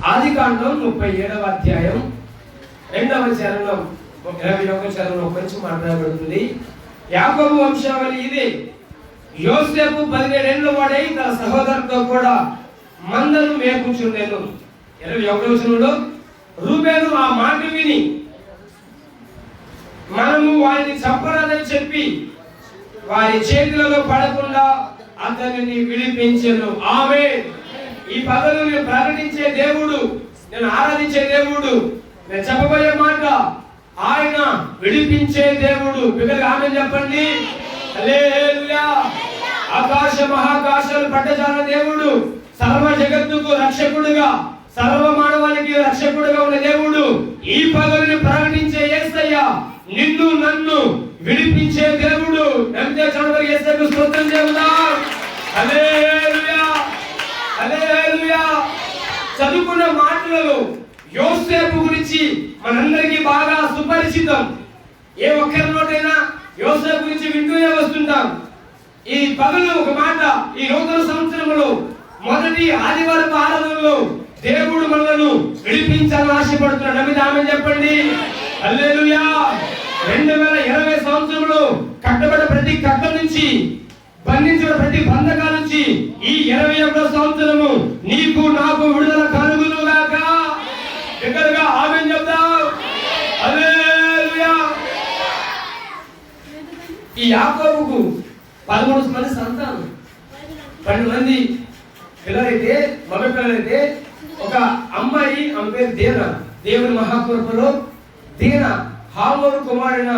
ఆదికాండం 37వ అధ్యాయం 2వ చరణం 21వ చరణంలో కొంచెం మాట్లాడబడుతుంది. యాకోబు వంశావళి ఇది. యోసేపు 17 ఏళ్ల వాడై తన సహోదరులతో కూడా మందను మేపుచుండెను. 21వ వచనంలో రూబేను ఆ మాట విని మనము వారిని చంపరాదని చెప్పి వారి చేతులలో పడకుండా అతనిని విడిపించెను. ఆమేన్. ఈ పదవులను ప్రకటించే దేవుడు, నేను ఆరాధించే దేవుడు, నేను చెప్పబోయే మాట ఆయన విడిపించే దేవుడు. బిగ్గరగా ఆమేన్ చెప్పండి. హల్లెలూయా. ఆకాశ మహాకాశాలు పట్టజాల దేవుడు, సర్వ జగత్తుకు రక్షకుడుగా, సర్వ మానవాళికి రక్షకుడుగా ఉన్న దేవుడు, ఈ పదవిని ప్రకటించే యేసయ్య, నిన్ను నన్ను విడిపించే దేవుడు. ఎంత చదవరు యేసయ్యకు స్తోత్రం చెబుదాం. హల్లెలూయా, హల్లెలూయా. చదువుకున్న మాటలలో యోసేపు గురించి మనందరికీ బాగా సుపరిచితం. ఏ ఒక్కరి నోటైనా యోసేపు గురించి వింటూనే వస్తుంటాం. ఈ పగలు ఒక మాట, ఈ నూతన సంవత్సరంలో మొదటి ఆదివారం ఆరాధనలో దేవుడు మనలను విడిపించాలని ఆశపడుతున్నాడు. నమ్మితే ఆమేన్ చెప్పండి. హల్లెలూయా. 2020 సంవత్సరంలో కట్టబడ్డ ప్రతి కట్ట నుంచి, బంధించిన ప్రతి బంధకాల నుంచి ఈ 21వ సంవత్సరము నీకు నాకు విడుదల కలుగును గాక. దగ్గరగా ఆమేన్ చెప్దాం. హల్లెలూయా. ఈ యాకోబుకు 13 మంది సంతానం, 12 మంది పిల్లలైతే, మగ పిల్లలైతే, ఒక అమ్మాయి, ఆమె పేరు దీన. దేవుని మహాకృపలో దీన హామోరు కుమారుడైన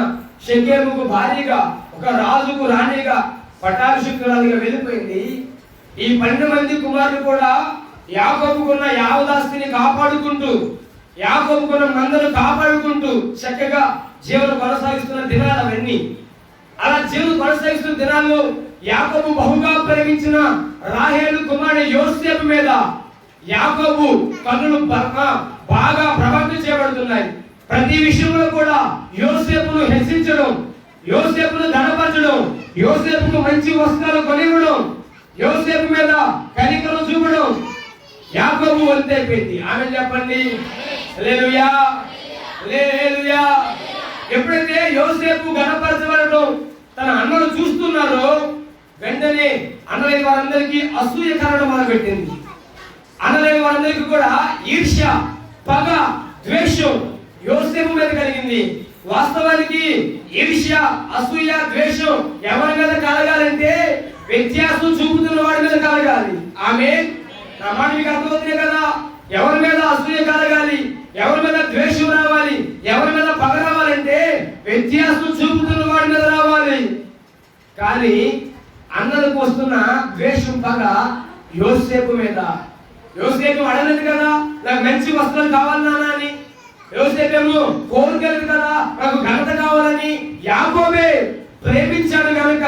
షెకెముకు భార్యగా, ఒక రాజుకు రాణిగా, పట్టాభిషిక్తురాలిగా వెళ్ళిపోయింది. ఈ 12 మంది కుమారులు కూడా యాకోబుకున్న యావదాస్తిని కాపాడుకుంటూ, యాకోబుకున్న మందను కాపాడుకుంటూ చక్కగా జీవనం కొనసాగిస్తున్న దినాలు అవన్నీ. అలా జీవనం కొనసాగిస్తున్న దినాల్లో యాకోబు బహుగా ప్రేమించిన రాహేలు కుమారుడు యోసేపు మీద యాకోబు కన్నులు బాగా ప్రభావితం చేయబడుతున్నాయి. ప్రతి విషయంలో కూడా యోసేపును హెచ్చించడం, యోసేపును ధనపరచడం, యోసేపుకు మంచి వస్త్రాలు కొనివ్వడం, యోసేపు మీద కనికరం చూపడం యాకోబు వంతైపోయింది. ఆమేన్ చెప్పండి. హల్లెలూయా, హల్లెలూయా. ఎప్పుడైతే యోసేపు ఘనపరచబడడం తన అన్నలు చూస్తున్నారో వెంటనే అన్నలేని వారందరికీ అసూయ కారణం మొదలుపెట్టింది. అన్నలేని వారందరికీ కూడా ఈర్ష్య, పగ, ద్వేషం యోసేపు మీద కలిగింది. వాస్తవానికి ఈర్ష్య, అసూయ, ద్వేషం ఎవరి మీద కలగాలంటే వ్యత్యాసం చూపుతున్న వాడి మీద కలగాలి. ఆమేన్. నా మాట మీకు అర్థమవుతుంది కదా. ఎవరి మీద అసూయ కలగాలి, ఎవరి మీద ద్వేషం రావాలి, ఎవరి మీద పగ రావాలంటే వ్యత్యాసం చూపుతున్న వాడి మీద రావాలి. కానీ అన్నలకు వస్తున్న ద్వేషం, పగ యోసేపు మీద. యోసేపు అడగలేదు కదా నాకు మంచి వస్త్రం కావాలి నాన్న అని. యోసేపేమో కోరుకోలేదు కదా నాకు ఘనత కావాలని. యాకోబే ప్రేమించాడు కనుక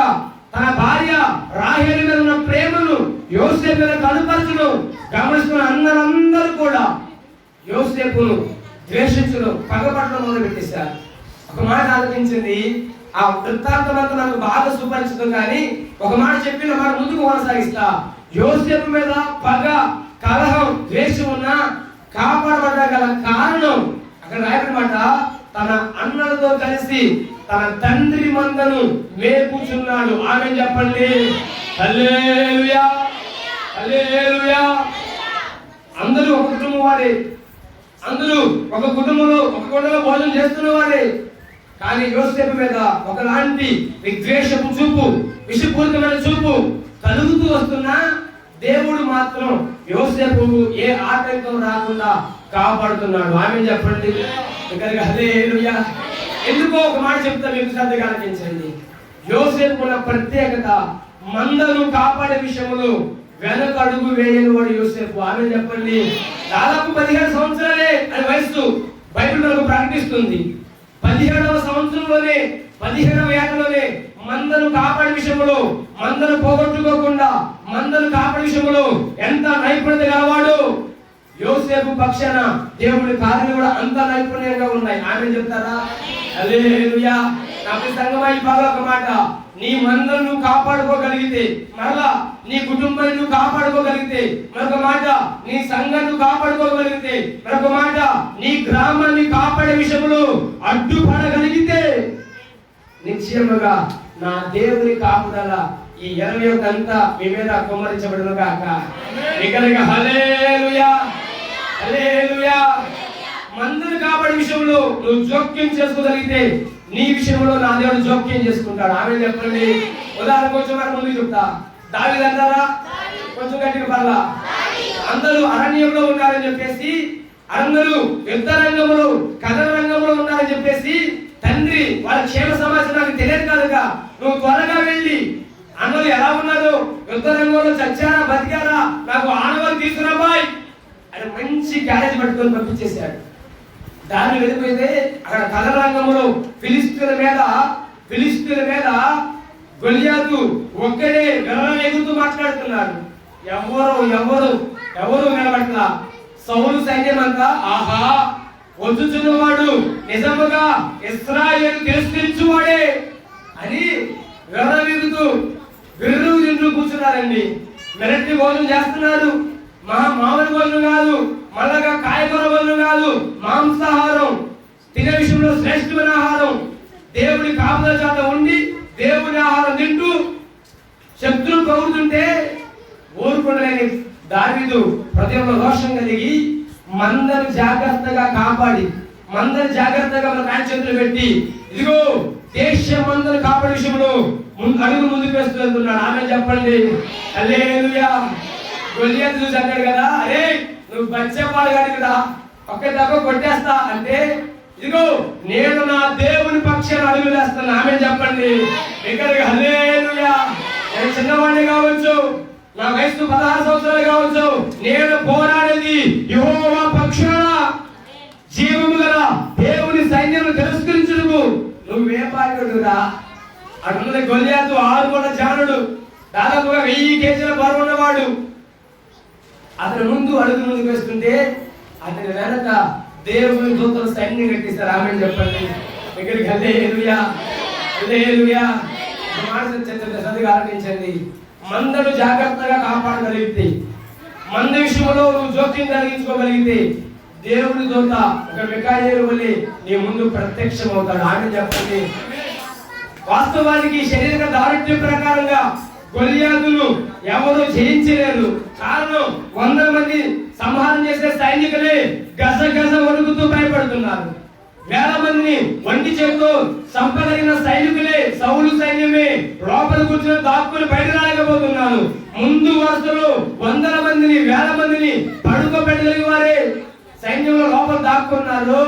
తన భార్య రాహేలు మీద ఉన్న ప్రేమను యోసేపు మీద కనుపరచడం గమనిస్తున్న అందరూ కూడా యోసేపును ద్వేషించడం, పగపడడం మొదలు పెట్టేశారు. ఒక మాట ఆలోచించింది. ఆ వృత్తాంతం అంతా నాకు బాగా సుపరిచితం, కానీ ఒక మాట చెప్పిన మాట ముందుకు కొనసాగిస్తా. యోసేపు మీద పగ, కలహం, ద్వేషం ఉన్నా కాపాడబడగల కారణం అక్కడ రాయబడిన తన అన్నలతో కలిసి తన తండ్రి మందను మేపుచున్నాడు. ఆమేన్ చెప్పండి. హల్లెలూయా, హల్లెలూయా. అందరూ ఒక కుటుంబం వారే, అందరూ ఒక కుటుంబంలో ఒక కొండలో భోజనం చేస్తున్న వారే. కానీ యోసేపు మీద ఒకలాంటి విద్వేషపు చూపు, విషపూరితమైన చూపు కలుగుతూ వస్తున్నా దేవుడు మాత్రం యోసేపు ఏ ఆటంకం రాకుండా కాపాడుతున్నాడు. ఆమేన్ చెప్పండి. హల్లెలూయా. ఎందుకో ఒక మాట చెప్తా, మీకు శ్రద్ధగా ఆలకించండి. యోసేపు ఉన్న ప్రత్యేకత, మందను కాపాడే విషయంలో వెనక అడుగు వేయని వాడు యోసేపు. ఆమేన్ చెప్పండి. దాదాపు 17 సంవత్సరాలే అని వయస్సు బైబిల్ మనకు ప్రకటిస్తుంది. 17వ సంవత్సరంలోనే, 17వ ఏటలోనే మందను కాపాడే విషయంలో, మందను పోగొట్టుకోకుండా మందను కాపాడే విషయంలో ఎంత నైపుణ్యత గలవాడు. యోసేపు పక్షాన దేవుడి కార్యాలు కూడా అంత నైపుణ్యంగా ఉన్నాయి. ఆమేన్ చెప్తారా? హల్లెలూయా. నాకు సంగమా ఈ బాగా ఒక మాట, నీ మందను నువ్వు కాపాడుకోగలిగితే, మరలా నీ కుటుంబాన్ని నువ్వు కాపాడుకోగలిగితే, మరొక మాట నీ సంఘాన్ని నువ్వు కాపాడుకోగలిగితే, మరొక మాట, నీ గ్రామాన్ని కాపాడే విషయంలో అడ్డుపడగలిగితే నిశ్చయముగా నా దేవుని కాపుదల ఈ 21 అంతా మీ మీద కుమ్మరించబడును గాక. నికరగా హల్లెలూయా, హల్లెలూయా. మందను కాపాడే విషయంలో నువ్వు జోక్యం చేసుకోగలిగితే నీ విషయంలో నా దేవుడు జోక్యం చేసుకుంటాడు. ఆమె చెప్పండి. ఉదాహరణ కొంచెం ముందు చెప్తా. దావీదు అంటారా? కొంచెం గట్టిగా పర్లా. అందరూ అరణ్యంలో ఉన్నారని చెప్పేసి, అందరూ యుద్ధ రంగంలో కథన రంగంలో ఉన్నారని చెప్పేసి తండ్రి వాళ్ళ క్షేమ సమాచారం నాకు తెలియదు కనుక నువ్వు త్వరగా వెళ్ళి అందరూ ఎలా ఉన్నారు, యుద్ధ రంగంలో చచ్చారా బతికారా, నాకు ఆనవాళ్ళు తీసుకురా బాయ్ అని మంచి క్యారేజ్ పట్టుకొని పంపించేశాడు. దాన్ని వెళ్ళిపోతే అక్కడ కథన రంగంలో ఫిలిస్తీన్ల మీద గొలియాతు ఒక్కడే ఎగురుతూ మాట్లాడుతున్నాడు. ఎవరు నిలబట్లా. సౌలు సైన్యం అంతా ఆహా వచ్చుచున్నవాడు నిజముగా ఇశ్రాయేలు తిరస్కరించువాడే అని విర్రవీగుతూ తింటూ కూర్చున్నారండి. మిరటి భోజనం చేస్తున్నారు. మామూలు భోజనం కాదు, మళ్ళగా కాయగూర భోజనం కాదు, మాంసాహారం తినే విషయంలో శ్రేష్టమైన ఆహారం. దేవుడి కాపుదల చేత ఉండి దేవుని ఆహారం తింటూ శత్రువులు కౌరుతుంటే ఊరుకుండలేని దావీదు హృదయంలో రోషం కలిగి మందను జాగ్రత్తగా కాపాడి, మందను జాగ్రత్తగా మన కాయ చేతులు పెట్టి, ఇదిగో దేశ మందను కాపాడే విషయంలో అడుగు ముందుకు వేస్తూ వెళ్తున్నాడు. ఆమె చెప్పండి హల్లెలూయా. గొలియాతు చూసి అన్నాడు కదా, అరే నువ్వు బచ్చేవాడు కాదు కదా, ఒక్క దెబ్బ కొట్టేస్తా అంటే, ఇదిగో నేను నా దేవుని పక్షాన్ని అడుగులు వేస్తాను. ఆమె చెప్పండి ఇక్కడికి హల్లెలూయా. నేను చిన్నవాడిని కావచ్చు, నా వయసు 16 సంవత్సరాలు కావచ్చు, నేను పోరాడేది యెహోవా పక్షాన జీవము గల దేవుని సైన్యం తిరస్కరించుటకు. నువ్వే పాడురా అటున్నది. గొలియాతు 6 కోట్ల జానుడు, దాదాపుగా 1000 కేజీల బరువు ఉన్నవాడు. అతని ముందు అడుగు ముందుకు వేస్తుంటే అతని వెనక దేవుని దూతలు సైన్యం కట్టిస్తారు. ఆమె చెప్పండి ఇక్కడికి హల్లెలూయా, హల్లెలూయా. చదివి ఆరంభించండి. మందను జాగ్రత్తగా కాపాడగలిగితే, మంద విషయంలో నువ్వు జోక్యం కలిగించుకోగలిగితే దేవుని దూత ఒక మిఖాయేలు వలె నీ ముందు ప్రత్యక్షం అవుతాడు. ఆమె చెప్పండి. వాస్తవానికి శరీర దారుఢ్యం ప్రకారంగా గొలియాతును ఎవరు జయించలేరు. కారణం 100 మంది సంహారం చేసే సైనికులే గజ వణుకుతూ భయపడుతున్నారు. 1000 మందిని వంటి చేతితో చంపగలిగిన సైనికులే సౌలు సైన్యమే లోపల కూర్చొని దాక్కుని బయట రాలేకపోతున్నారు. ముందు వరుసలో 100 మందిని 1000 మందిని పడుకోబెట్టగలిగిన వారే సైన్యంలో లోపల దాక్కున్నారు.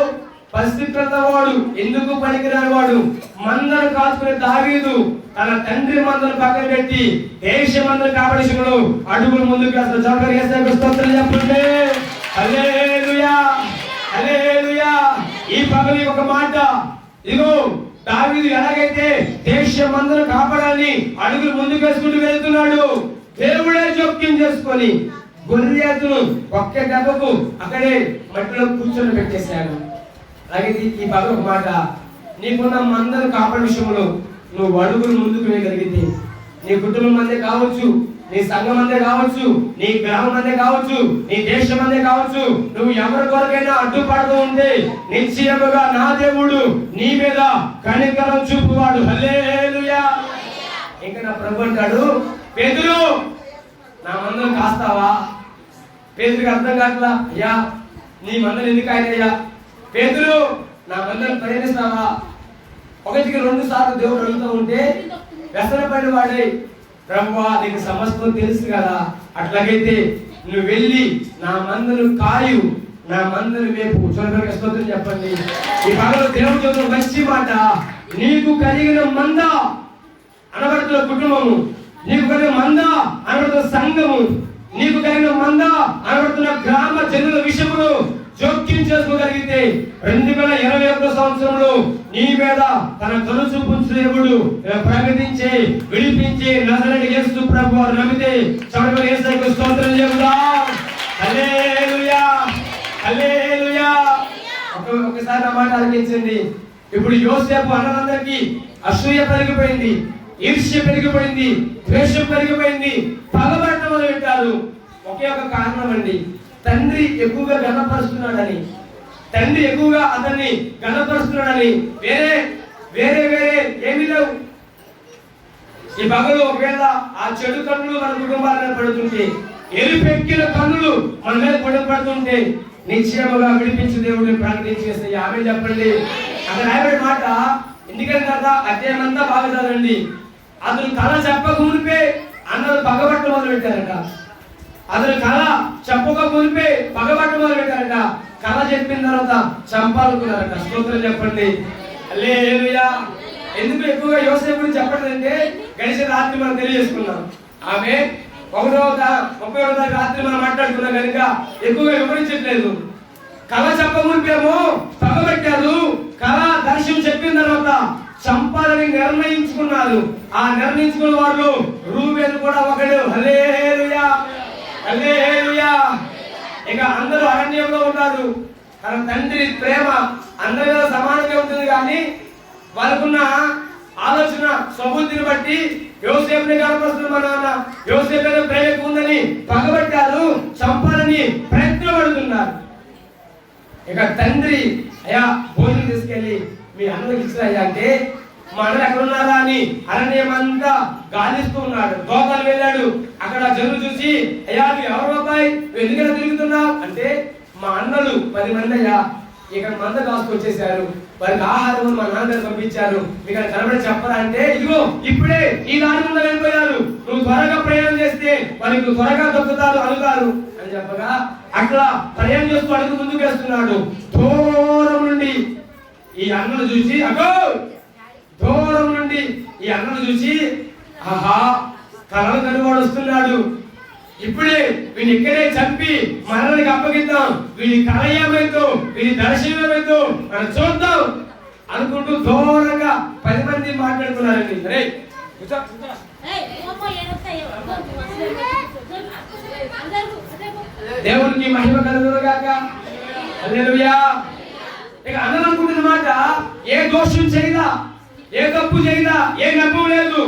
పరిస్థితుల వాడు ఎందుకు పనికిరాని వాడు మందను కాచుకునే దావీదు తన తండ్రి మందను పక్కన పెట్టి దేశ మందను కాపాడేశంలో అడుగులు ముందుకు వేస్తారు. చెప్పండి హల్లెలూయా, హల్లెలూయా. ఈ పగలి ఒక మాట, ఇదిగో దావీదు ఎలాగైతే దేశ మందను కాపాడాలని అడుగులు ముందుకు వేసుకుంటూ వెళ్తున్నాడు, దేవుడే జోక్యం చేసుకొని గొలియాతును ఒక్క దెబ్బకు అక్కడే మట్టిలో కూర్చొని పెట్టేశాడు. అలాగే ఈ పగలు ఒక మాట, నీకున్న మందను కాపాడే విషయంలో నువ్వు అడుగులు ముందుకు వేయగలిగితే, నీ కుటుంబం మందే కావచ్చు, నీ సంఘం మందే కావచ్చు, నీ గ్రామం మందే కావచ్చు, నీ దేశం మందే కావచ్చు, నువ్వు ఎవరి కొరకైనా అడ్డుపడుతూ ఉంటే నిశ్చయముగా నా దేవుడు నీ మీద కనికరం చూపువాడు. హల్లెలూయా. ఇంకా నా ప్రభు అంటాడు, పేతురు నా మందను కాస్తావా? పేతురికి అర్థం కావట్లా. అయ్యా నీ మందను ఎందుకు ఆయనయ్యా? పేతురు నా మందను ప్రేమిస్తావా? 1కి 2 సార్లు దేవుడు అడుగుతూ ఉంటే వ్యసనపడి వాడే, ప్రభువా నీకు సమస్తం తెలుసు కదా, అట్లాగైతే నువ్వు వెళ్ళి నా మందను కాయు, నా మందను వేపు. చూడడానికి స్తోత్రం చెప్పండి. ఈ పగలు దేవుడు చెబుతున్న మంచి మాట, నీకు కలిగిన మంద అనబడుతున్న కుటుంబము, నీకు కలిగిన మంద అనబడుతున్న సంఘము, నీకు కలిగిన మంద అనబడుతున్న గ్రామ జనుల విషయములు జోక్యం చేసుకోగలిగితే 2021 సంవత్సరంలో నీ మీద తన కనుచూపు దేవుడు ప్రకటించి విడిపించి నజరేయుడైన యేసు ప్రభువు నమ్మితే చదవని యేసుకు స్తోత్రం చెబుదాం. హల్లెలూయా, హల్లెలూయా. ఒకసారి నా మాట ఆలకించండి. ఇప్పుడు యోసేపు అన్నలందరికీ అసూయ పెరిగిపోయింది, ఈర్ష్య పెరిగిపోయింది, ద్వేషం పెరిగిపోయింది, పగబట్టడం మొదలుపెట్టారు. ఒకే ఒక కారణం అండి, తండ్రి ఎక్కువగా గణపరుస్తున్నాడని, తండ్రి ఎక్కువగా అతన్ని గణపరుస్తున్నాడని వేరే వేరే వేరే ఏమీ లేవు. ఈ పగలు ఒకవేళ ఆ చెడు కన్నులు మన కుటుంబాల మీద పడుతుంటే, ఎలుపెక్కిన కన్నులు మన మీద పడుతుంటే నిశ్చయముగా విడిపించి దేవుడిని ప్రకటించేస్తే ఆమె చెప్పండి. అక్కడ రాయబడిన మాట ఎందుకంటే కదా అధ్యాయమంతా బాగా చదవండి. అతను కళ చెప్పక మునిపే అన్నలు పగబట్ట మొదలు పెట్టారట. అతను కళ చెప్పక మునిపే పగబట్ట మొదలు పెట్టారట. కళ చెప్పిన తర్వాత చంపాలనుకున్నారట. స్తోత్రం చెప్పండి. హల్లెలూయా. ఎందుకు ఎక్కువగా యోసేపు గురించి చెప్పడంటే గడిచిన రాత్రి మనం తెలియజేసుకున్నాం. ఆమె 31వ రాత్రి మనం మాట్లాడుకున్నాం కనుక ఎక్కువగా వివరించట్లేదు. కళ చెప్పముందేమో పగబెట్టారు. కళ దర్శనం చెప్పిన తర్వాత చంపాలని నిర్ణయించుకున్నారు. ఆ నిర్ణయించుకున్న వాళ్ళు రూబేను కూడా ఒకడు. హల్లెలూయా, హల్లెలూయా. ఇక అందరూ అరణ్యంలో ఉన్నారు. తన తండ్రి ప్రేమ అందరిలో సమానంగా ఉంటుంది, కానీ వాళ్ళకున్న ఆలోచన స్వబుద్ధిని బట్టి యోసేపుని కనపరుస్తున్న మా నాన్న యోసేపు మీద ప్రేమ ఎక్కువ ఉందని పగబట్టారు, చంపాలని ప్రయత్నం పడుతున్నారు. ఇక తండ్రి అయ్యా భోజనం తీసుకెళ్ళి మీ అన్నకి ఇచ్చినయ్యా అంటే, మా అన్నలు ఎక్కడున్నారా అని అరణ్యం అంతా గాలిస్తూ ఉన్నాడు. దోతలు వెళ్ళాడు. అక్కడ జనులు చూసి అయ్యా నువ్వు ఎవరు అబ్బాయి, నువ్వు ఎందుకైనా తిరుగుతున్నావు అంటే, మా అన్నలు 10 మంది అయ్యా ఇక్కడ మంద కాసుకొచ్చేసారు, వారికి ఆహారం మా నాన్నగారు పంపించారు, మీకు అది కనబడి చెప్పరా అంటే, ఇదిగో ఇప్పుడే ఈ దారి ముందు వెళ్ళిపోయారు, నువ్వు త్వరగా ప్రయాణం చేస్తే వారికి త్వరగా దొక్కుతారు అనుగారు అని చెప్పగా అట్లా ప్రయాణం చేస్తూ అడుగు ముందుకు వేస్తున్నాడు. దూరం నుండి ఈ అన్నను చూసి దూరం నుండి ఈ అన్నను చూసి ఆహా కలలు కనువాడు వస్తున్నాడు, ఇప్పుడే వీని ఇక్కడే చంపి మరణానికి అప్పగిద్దాం, వీని కళ ఏమైందో వీని దర్శనం ఏమైందో మనం చూద్దాం అనుకుంటూ దూరంగా 10 మంది మాట్లాడుకున్నారండి. అరే దేవునికి మహిమ కలుగునుగాక. హల్లెలూయా. ఇక అన్నలు అనుకుంటున్న మాట, ఏ దోషం చేయదా, ఏ తప్పు చేయదా, ఏ నమ్మం లేదు,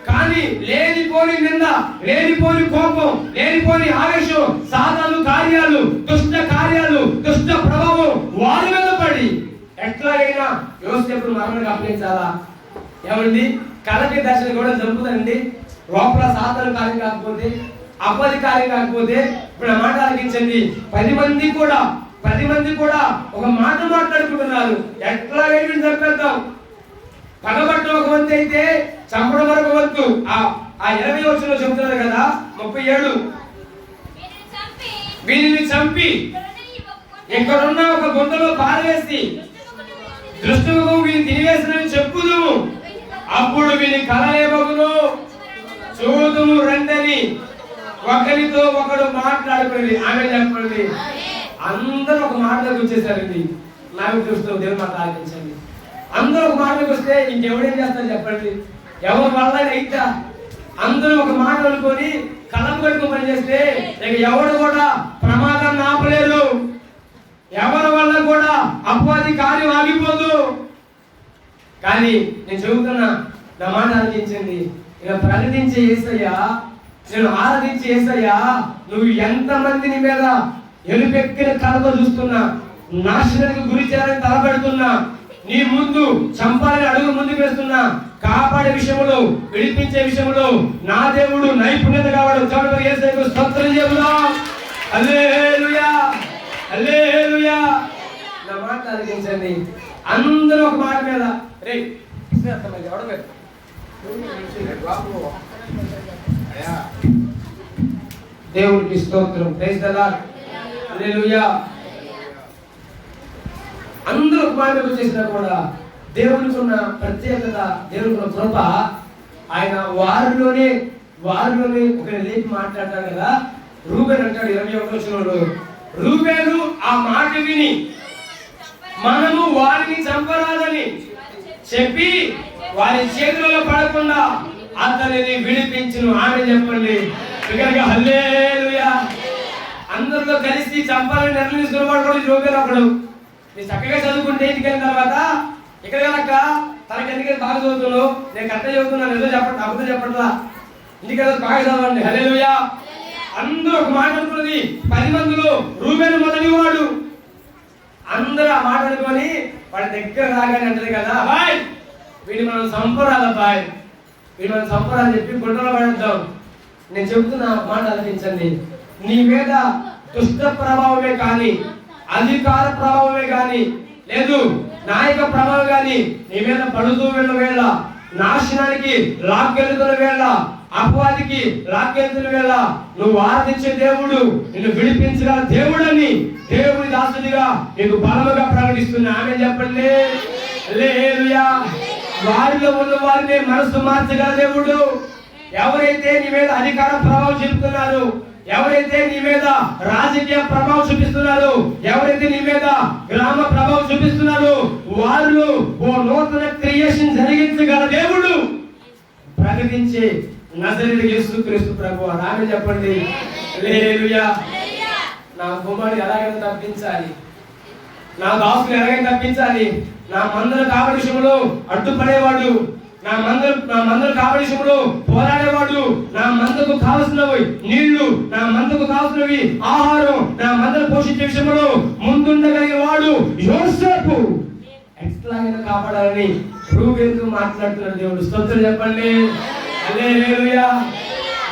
కానీ లేనిపోని నింద, లేనిపోని కోపం, లేనిపోని ఆవేశం, సాతాను కార్యాలు, దుష్ట కార్యాలు, దుష్ట ప్రభావం వారి మీద పడి ఎట్లాగైనా యోసేపును మరణానికి అప్పగించాలా. ఏమండి కళకి దర్శనం కూడా చంపుతారండి. లోపల సాతాను కార్యం కాకపోతే, అపది కార్యం కాకపోతే ఇప్పుడు ఆ మాట ఆలకించండి. 10 మంది కూడా ఒక మాట మాట్లాడుకుంటున్నారు, ఎట్లాగైనా చంపేద్దాం. పగబట్టం ఒక వంతు అయితే చంపడం మరొక వంతు. ఆ 20 వచనంలో చెబుతున్నారు కదా, 37 వీరిని చంపి ఎక్కడున్న ఒక గుంటలో పారవేసి దృష్టిము వీరిని తినివేసినని చెప్పుదుము, అప్పుడు వీరి కలలేమగును, చూదుము రండని ఒకరితో ఒకడు మాట్లాడుకుని. ఆమె చెప్పండి. అందరూ ఒక మాటలోకి వచ్చేసారండి. నాకు చూస్తూ దేవుని మాట ఆలకించండి. అందరూ ఒక మాటలోకి వస్తే ఇంకెవడేం చేస్తారు చెప్పండి, ఎవరి వల్ల అయితా అందరూ ఒక మాట అనుకొని కలం కట్టుకుని పనిచేస్తే ఇక ఎవడు కూడా ప్రమాదాన్ని ఆపలేరు, ఎవరి వల్ల కూడా అపవాది కార్యం ఆగిపోదు. కానీ నేను చెబుతున్నా, నా మాట ఆలకించండి. ఇక ప్రకటించే యేసయ్యా, నేను ఆరాధించే యేసయ్యా, నువ్వు ఎంతమందిని మీద ఎలుపెక్కిన కలతో చూస్తున్నా, నాశనానికి గురి చేయాలని తలపెడుతున్నా, నీ ముందు చంపాలని అడుగు ముందుకు వేస్తున్నా, కాపాడే విషయంలో, విడిపించే విషయంలో నా దేవుడు నైపుణ్యత కావడం చదువు యేసయ్యకు స్తోత్రం చెబుదాం. హల్లెలూయా, హల్లెలూయా. నా మాట ఆలకించండి. అందరూ ఒక మాట మీద రే దేవుడికి స్తోత్రం. Praise the lord. హల్లెలూయా. అందరూ ఒక మాట వచ్చేసినా కూడా దేవునికి ఉన్న ప్రత్యేకత, దేవునికి ఉన్న కృప, ఆయన వారిలోనే ఒకరిని లేపి మాట్లాడతాడు కదా. రూబేన్ అంటాడు 21వ వచనంలో, రూబేను ఆ మాట విని మనము వారిని చంపరాదని చెప్పి వారి చేతులలో పడకుండా అతనిని విడిపించును. ఆమె చెప్పండి. ఇక్కడికి హల్లెలూయా. అందరితో కలిసి చంపాలని నిర్ణయించుకున్నవాడు కూడా రూబేన్ ఒకడు. నీ చక్కగా చదువుకుంటే ఇంటికి వెళ్ళిన తర్వాత ఇక్కడ కనుక తనకి ఎందుకని బాగా చదువుతున్నావు, నేను కరెక్ట్ చదువుతున్నాను, ఏదో చెప్పండి, అబద్ధం చెప్పట్లా, ఇంటికి బాగా చదవండి. హల్లెలూయా. అందరూ ఒక మాట అనుకున్నది. 10 మందిలో రూబేను మొదటివాడు. అందరూ ఆ మాట అనుకొని వాడి దగ్గర రాగానే అంటారు కదా, బాయ్ వీడి మనం సంపరాలి, బాయ్ వీడి మనం సంపరాలని చెప్పి గుండెలో పడేద్దాం. నేను చెబుతున్నా మాట ఆలోచించండి. నీ మీద దుష్ట ప్రభావమే కానీ, అధికార ప్రభావమే కానీ, లేదు నాయక ప్రభావం కానీ నీ మీద పడుతూ వెళ్ళిన వేళ, నాశనానికి లాక్కెళ్తున్న వేళ, అపవాదికి లాక్కెళ్తున్న వేళ నువ్వు ఆరాధించే దేవుడు నిన్ను విడిపించగల దేవుడని దేవుని దాసుడిగా నీకు బలముగా ప్రకటిస్తున్నా. ఆమె చెప్పండి హల్లెలూయా. వారిలో ఉన్న వారిని మనసు మార్చగల దేవుడు. ఎవరైతే నీ మీద అధికార ప్రభావం చూపుతున్నారు, ఎవరైతే నీ మీద రాజకీయ ప్రభావం చూపిస్తున్నారు, ఎవరైతే నీ మీద గ్రామ ప్రభావం చూపిస్తున్నారు, వాళ్ళు ఓ నూతన క్రియేషన్ జరిగించగల దేవుడు ప్రకటించే నజరేయుడు యేసుక్రీస్తు ప్రభువు. ఆమె చెప్పండి హల్లెలూయా. నా కుమారుడు ఎలాగైనా తప్పించాలి, నా దాసుని ఎలాగైనా తప్పించాలి, నా మందల కావడిషములో అడ్డుపడేవాడు, నా మందలు కావడి విషయంలో పోరాడేవాడు, నా మందకు కావలసినవి నీళ్లు, నా మందకు కావలసినవి ఆహారం, నా మందలు పోషించే విషయంలో ముందుండగలిగిన వాడు యోసేపు. ఎట్లాగైనా కాపాడాలని రూబేను మాట్లాడుతున్నాడు దేవుడు. స్తోత్రం చెప్పండి హల్లెలూయా.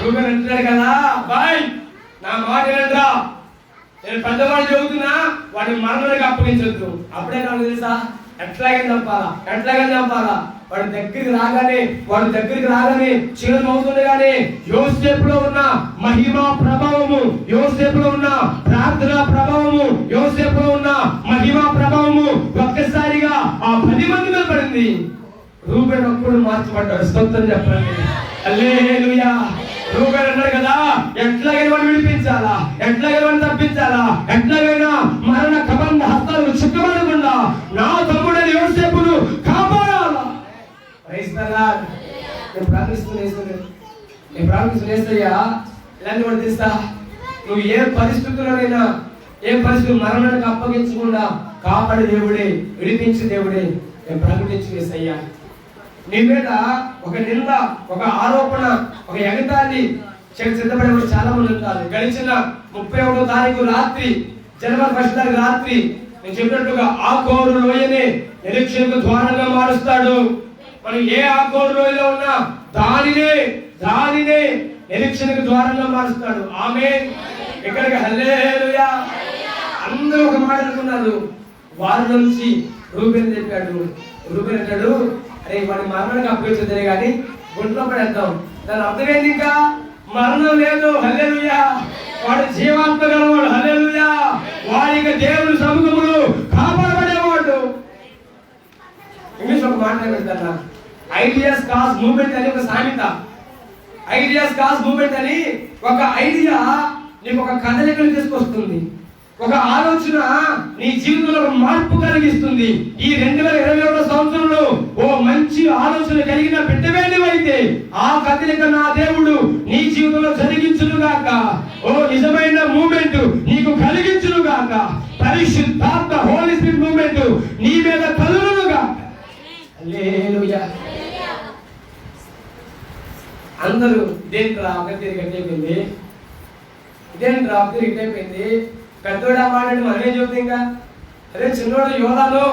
రూబేను అంటున్నాడు కదా, బాయ్ నా మాట వినండిరా, నేను పెద్దవాడు చెబుతున్నా వాడిని మరణానికి అప్పగించొద్దు. అప్పుడే నాకు తెలుసా ఎట్లాగైనా చంపాలా. వాడి దగ్గరికి రాగానే చిరునవ్వు అవుతుండగానే యోసేపులో ఉన్న మహిమా ప్రభావము, యోసేపులో ఉన్న ప్రార్థన ప్రభావము, యోసేపులో ఉన్న మహిమా ప్రభావము ఒక్కసారిగా ఆ 10 మంది మీద పడింది. రూబేను ఒక్కడు మార్చబడ్డాడు. స్తోత్రం చెప్పండి హల్లెలూయా. రూబేను అన్నాడు కదా, ఎట్లాగైనా వాడిని విడిపించాలా, ఎట్లాగైనా వాడిని తప్పించాలా, ఎట్లాగైనా మరణ కబంధ హస్తాలు చుట్టబడకుండా నా తమ్ముడని యోసేపును కాపాడాలా. Praise the lord. నేను ప్రార్థిస్తున్నా ఇలాంటి వాడు తెలుసా, నువ్వు ఏ పరిస్థితుల్లోనైనా మరణానికి అప్పగించకుండా కాపాడే దేవుడే, విడిపించే దేవుడే నేను ప్రకటించి యేసయ్యా. నీ మీద ఒక నింద, ఒక ఆరోపణ, ఒక ఎగతాళి సిద్ధపడే వాళ్ళు చాలా మంది ఉంటారు. గడిచిన 31వ తారీఖు రాత్రి, జనవరి 1వ తారీఖు రాత్రి నేను చెప్పినట్టుగా ఆకోరు లోయనే నిరీక్షణకు ద్వారంగా మారుస్తాడు. మనం ఏ ఆకోరు లోయలో ఉన్నా దానినే నిరీక్షణకు ద్వారంగా మారుస్తాడు. ఆమేన్. ఇక్కడికి హల్లెలూయా. అందరూ ఒక మాట అనుకున్నారు. వారి నుంచి రూబేను చెప్పాడు. రూబేను అంటాడు, అరే వాడి మరణానికి అప్పగించదే కానీ గుంట్లో పడేద్దాం. దాని అర్థం ఏంటి? ఇంకా మరణం లేదు. హల్లెలూయా. వాడు జీవాత్మ గలవాడు. హల్లెలూయా. వాడికి దేవుని సముఖములో కాపాడబడేవాడు. ఇంగ్లీష్ ఒక మాట పెడతాను, ఐడియాస్ కాజ్ మూవ్మెంట్ అని ఒక సామెత. ఐడియాస్ కాజ్ మూవ్మెంట్ అని ఒక ఐడియా నీకు ఒక కదలికను తీసుకొస్తుంది, ఒక ఆలోచన నీ జీవితంలో ఒక మార్పు కలిగిస్తుంది. ఈ 2021 సంవత్సరంలో ఓ మంచి ఆలోచన కలిగిన బిడ్డవేనివైతే ఆ కదలిక నా దేవుడు నీ జీవితంలో జరిగించును గాక. ఓ నిజమైన మూమెంట్ నీకు కలిగించును గాక. పరిశుద్ధాత్మ హోలీ స్పిరిట్ మూమెంట్ నీ మీద కలుగును గాక. హల్లెలూయా. అందరూ ఇదేంట్రా ఒకటి అయిపోయింది, పెద్దోడు ఆ మాట మనమే చెబుతుంది. ఇంకా అదే చిన్నోడు యోధాను,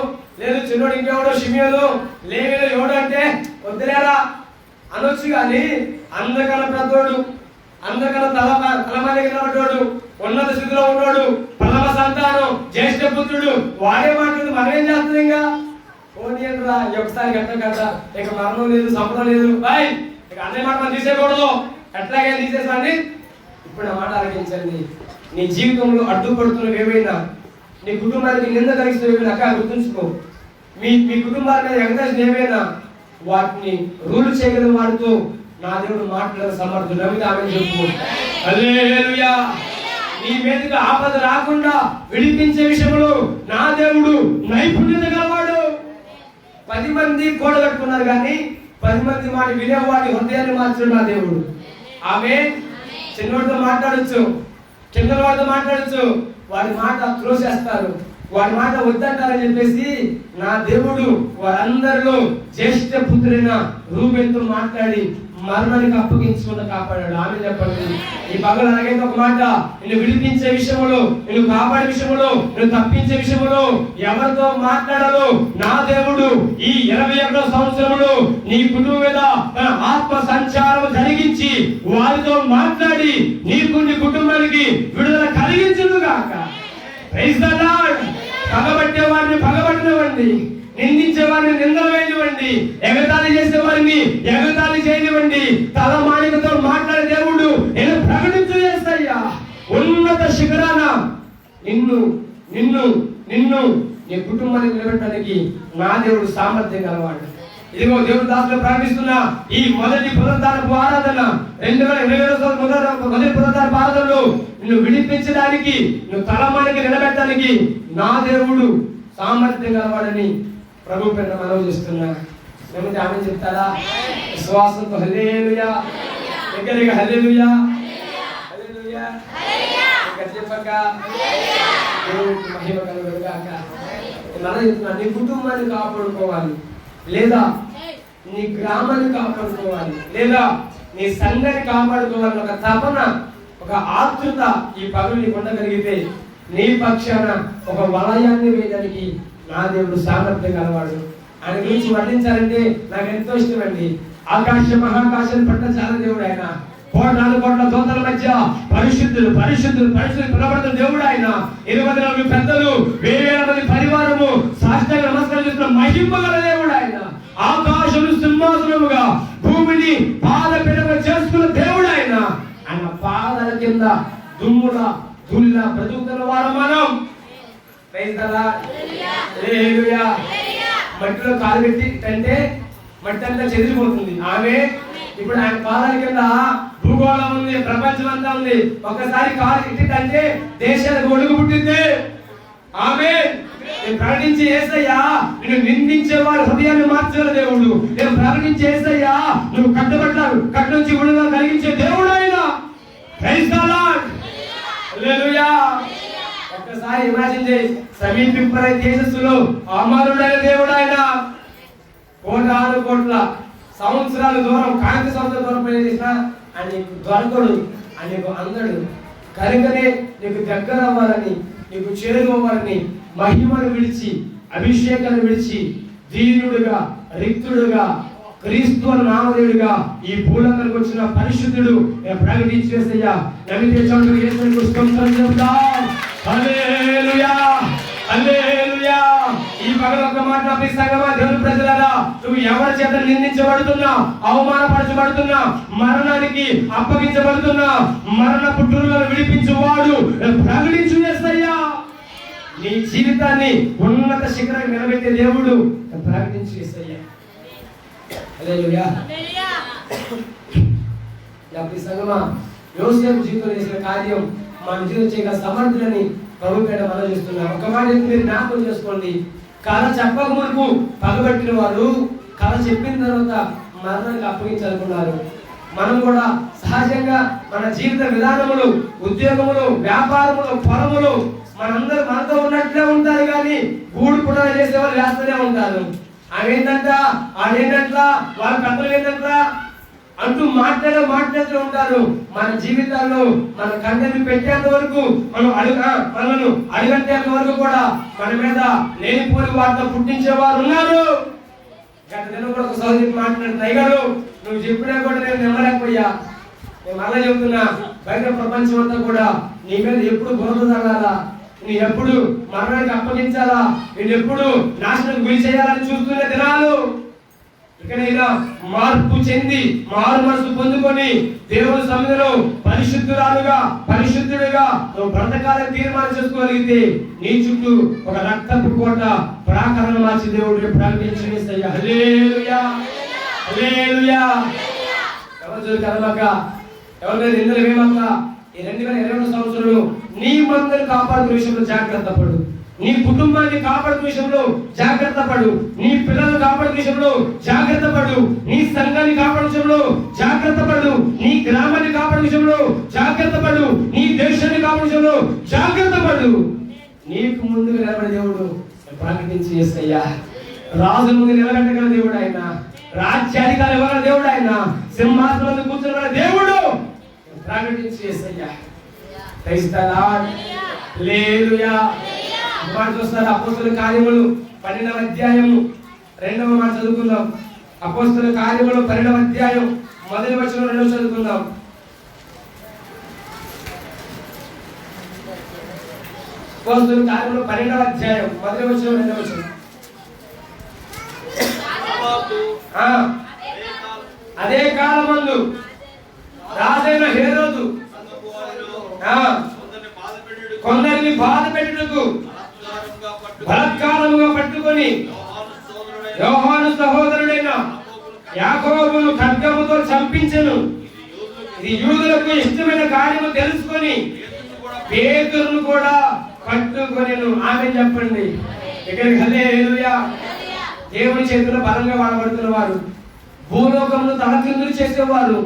లేదు చిన్నోడు ఇంకెవడో షిమియోను, లేవిలో యోడు అంటే వద్దులేరా అనొచ్చు. కానీ అందకన్నా పెద్దోడు, అందకన్నా తలమని నిలబడ్డాడు, ఉన్నత స్థితిలో ఉన్నాడు, ప్రథమ సంతానం, జ్యేష్ఠ పుత్రుడు, వాడే మాట్లాడు మనమేం చేస్తుంది? ఇంకా ఓనియంట్రా ఒకసారి గట్ట కదా, ఇక మరణం లేదు, సంపద లేదు, బాయ్ ఇక అదే మాట మనం తీసేయకూడదు. ఎట్లాగైనా తీసేసాన్ని. ఇప్పుడు ఆ మాట ఆలోచించండి. నీ జీవితంలో అడ్డుపడుతున్నవి ఏవైనా, నీ కుటుంబానికి నింద కలిగిస్తున్న ఏవైనా అక్క గుర్తుంచుకో. మీ కుటుంబాల మీద ఎగతాల్సిన ఏవైనా వాటిని రూల్ చేయగలిగిన వాడితో నా దేవుడు మాట్లాడే సమర్థుడు. నమ్మితే ఆమె చెప్పు హల్లెలూయా. నీ మీదకి ఆపద రాకుండా విడిపించే విషయంలో నా దేవుడు నైపుణ్యత గలవాడు. 10 మంది గోడ కట్టుకున్నారు కానీ 10 మంది మాట వినేవాడి హృదయాన్ని మార్చాడు నా దేవుడు. ఆమేన్. చిన్నవాడితో మాట్లాడచ్చు, చిన్నవాడితో మాట్లాడచ్చు, వాడి మాట త్రోసేస్తారు, వాడి మాట వద్దంటారని చెప్పేసి నా దేవుడు వారందరిలో జ్యేష్ఠ పుత్రుడైన రూబేనుతో మాట్లాడి మరణానికి అప్పగించకుండా కాపాడాడు. ఆమె చెప్పండి. ఈ పగలు అలాగైతే ఒక మాట, నిన్ను విడిపించే విషయంలో, నిన్ను కాపాడే విషయంలో, నిన్ను తప్పించే విషయంలో ఎవరితో మాట్లాడాలో నా దేవుడు ఈ 21వ సంవత్సరంలో నీ కుటుంబం మీద తన ఆత్మ సంచారం జరిగించి వారితో మాట్లాడి నీకు నీ కుటుంబానికి విడుదల కలిగించును గాక. Praise the lord. పగబట్టే వారిని పగబట్టనివ్వండి, నిందించే వారిని నిందలు వేయనివ్వండి, ఎగతాళి చేసే వారిని ఎగతాళి చేయనివ్వండి. తలమానికతో మాట్లాడే దేవుడు నేను ప్రకటించు చేస్తాయ్యా. ఉన్నత శిఖరాన నిన్ను నిన్ను నిన్ను నీ కుటుంబాన్ని నిలబెట్టడానికి నా దేవుడు సామర్థ్యం గలవాడు. ఇదిగో దేవుడు దాసులు ప్రారంభిస్తున్న ఈ మొదటి పునరుద్ధానపు ఆరాధన 2027 మొదటి పునరుద్ధానపు ఆరాధనలో నిన్ను విడిపించడానికి, నువ్వు తలమానికి నిలబెట్టడానికి నా దేవుడు సామర్థ్యం గలవాడని ప్రభు పేరున మనవి చేస్తున్నా. ఏమంటే ఆమె చెప్తారా? విశ్వాసంతో హల్లెలూయా, దగ్గరగా హల్లెలూయా, హల్లెలూయా, చెప్పక దేవుడికి మహిమ కలుగుగాక. మనం చెప్తున్నా, నీ కుటుంబాన్ని కాపాడుకోవాలి, లేదా నీ గ్రామాన్ని కాపాడుకోవాలి, లేదా నీ సంఘాన్ని కాపాడుకోవాలి. ఒక తపన, ఒక ఆతృత ఈ పనులు నీకు ఉండగలిగితే నీ పక్షాన ఒక వలయాన్ని వేయడానికి నా దేవుడు సామర్థ్యం గలవాడు. ఆయన గురించి వర్ణించాలంటే నాకు ఎంతో ఇష్టం అండి. ఆకాశ మహాకాశాన్ని పట్ల చాలా దేవుడు ఆయన. 4 కోట్ల దూతల మధ్య పరిశుద్ధులు పరిశుద్ధులు పరిశుద్ధులు పిలవబడుతున్న దేవుడు ఆయన. 24 పెద్దలు, 1000 మంది పరివారము సాష్టాంగ నమస్కారం చేస్తున్న మహిమ గల దేవుడు ఆయన. ఆకాశము సింహాసనముగా భూమిని పాదపీఠముగా చేసుకున్న దేవుడు ఆయన. ఆయన పాదాల కింద దుమ్ముల దుల్ల బ్రతుకుతున్న వారు మనం. Praise the lord. హల్లెలూయా. మట్టిలో కాలు పెట్టి అంటే మట్టి అంతా చెదిరిపోతుంది. ఆమె ఇప్పుడు ఆయన పాదాల కింద భూగోళం ఉంది, ప్రపంచం అంతా ఉంది. ఒకసారి కాలు ఇట్టింటే దేశాలకు ఒడుగు పుట్టింది. ఆమె ప్రకటించి యేసయ్యా నిన్ను నిందించే వారి హృదయాన్ని మార్చగల దేవుడు. నేను ప్రకటించి యేసయ్యా నువ్వు కట్టబడ్డావు, కట్ట నుంచి విడుదల కలిగించే దేవుడు ఆయన. Praise the lord. హల్లెలూయా. ఒక్కసారి ఇమాజిన్ చేయి, సమీపింపై తేజస్సులో అమరుడైన దేవుడు ఆయన. 1,6 కోట్ల సంవత్సరాల దూరం, కాంతి సంవత్సరాల దూరం పని చేసినా ఆయన నీకు దొరకడు, ఆయన నీకు అందడు. కనుకనే నీకు దగ్గర అవ్వాలని, నీకు చేరుకోవాలని మహిమను విడిచి, అభిషేకాన్ని విడిచి, దీనుడుగా, రిక్తుడుగా, క్రీస్తు అన్న నామదేవుడిగా ఈ భూలోకానికి వచ్చిన పరిశుద్ధుడు నేను ప్రకటించేసయ్యా. నమ్మితే చోటు యేసుని స్తోత్రం చెప్తాం. హల్లెలూయా, హల్లెలూయా. ఈ పగలు ఒక మాట సంగమా, దేవుని ప్రజలారా, నువ్వు ఎవరి చేత నిందించబడుతున్నా, అవమానపరచబడుతున్నా, మరణానికి అప్పగించబడుతున్నా, మరణ పుట్టులను విడిపించువాడు ప్రకటించు యేసయ్యా. నీ జీవితాన్ని ఉన్నత శిఖరాన్ని నిలబెట్టే దేవుడు ప్రకటించు యేసయ్యా. హల్లెలూయా. సంగమా, యోసేపు జీవితంలో చేసిన కార్యం మన జీవితం చేయగల సమర్థులని ప్రభు పేట మనం చేస్తున్నాం. ఒక మాట మీరు జ్ఞాపకం చేసుకోండి. కళ చెప్పక మునుపు పగబట్టిన వారు కళ చెప్పిన తర్వాత మరణానికి అప్పగించాలనుకున్నారు. మనం కూడా సహజంగా మన జీవిత విధానములు, ఉద్యోగములు, వ్యాపారములు, పొలములు మనందరూ మనతో ఉన్నట్లే ఉంటారు, కానీ గూడు పుట్ట చేసే వాళ్ళు వేస్తూనే ఉంటారు. అవేంటంట, ఆడేంటంట, వాళ్ళ పెద్దలు ఏంటంట అంటూ మాట్లాడుతూ ఉంటారు. మన జీవితాల్లో మన కంటని పెట్టేంత వరకు, మనను అడిగంటేంత వరకు కూడా మన మీద లేనిపోని వార్త పుట్టించేవారు ఉన్నారు. గత దినం కూడా ఒక సోదరి మాట్లాడిన, అయ్యగారు నువ్వు చెప్పినా కూడా నేను నమ్మలేకపోయా. నేను మళ్ళీ చెబుతున్నా, బయట ప్రపంచం అంతా కూడా నీ మీద ఎప్పుడు బురద తగలాలా, నీ ఎప్పుడు మరణానికి అప్పగించాలా, నేను ఎప్పుడు నాశనం గురి చేయాలని చూస్తున్న దినాలు. ఇకనైనా మార్పు చెంది మారు మనసు పొందుకొని దేవుని సన్నిధిలో పరిశుద్ధురాలుగా, పరిశుద్ధుడిగా నువ్వు బ్రతకాలని తీర్మానం చేసుకోగలిగితే నీ చుట్టూ ఒక రక్తపు కోట ప్రాకారం మార్చి దేవుడిని ప్రకటించేసయ్యా. హల్లెలూయా, హల్లెలూయా. ఎవరు కదలక, ఎవరి నిందలు వేమక. ఈ 2022 సంవత్సరంలో నీ మందిని కాపాడుకునే విషయంలో జాగ్రత్త పడు, నీ కుటుంబాన్ని కాపాడుకునే విషయంలో జాగ్రత్త పడు, నీ పిల్లలను కాపాడుకునే విషయంలో జాగ్రత్త పడు, నీ సంఘాన్ని కాపాడే విషయంలో జాగ్రత్త పడు, నీ గ్రామాన్ని కాపాడే విషయంలో జాగ్రత్త పడు, నీ దేశాన్ని కాపాడే విషయంలో జాగ్రత్త పడు. నీకు ముందుగా నిలబడే దేవుడు ప్రకటించి యేసయ్యా. రాజు ముందు నిలబెట్టగల దేవుడు ఆయన, రాజ్యాధికారి ఇవ్వగల దేవుడు ఆయన, సింహాసనం కూర్చున్న దేవుడు. ప్రకటించి యేసయ్యా. Praise the lord. హల్లెలూయా. మాట చూస్తారు అపోస్తలుల కార్యములు 12వ అధ్యాయము 2వ మాట చదువుకుందాం. అపోస్తలుల కార్యములు 12వ అధ్యాయం 1వ వచనం 2వ చదువుకుందాం. అపోస్తలుల కార్యములు 12వ అధ్యాయం 1వ వచనం 2వ వచనం. అదే కాలమందు రాజైన హేరోదు కొందరిని బాధ పెట్టుటకు బలాత్కారముగా పట్టుకొని యోహాను సహోదరుడైన యాకోబును ఖడ్గముతో చంపించెను. ఇది యూదులకు ఇష్టమైన కార్యము తెలుసుకొని పేతురును కూడా పట్టుకొనెను. ఆమె చెప్పండి ఇక్కడికి. హల్లెలూయా. దేవుని చేతిలో బలంగా వాడబడుతున్న వారు, భూలోకంలో తలకిందులు చేసేవారు,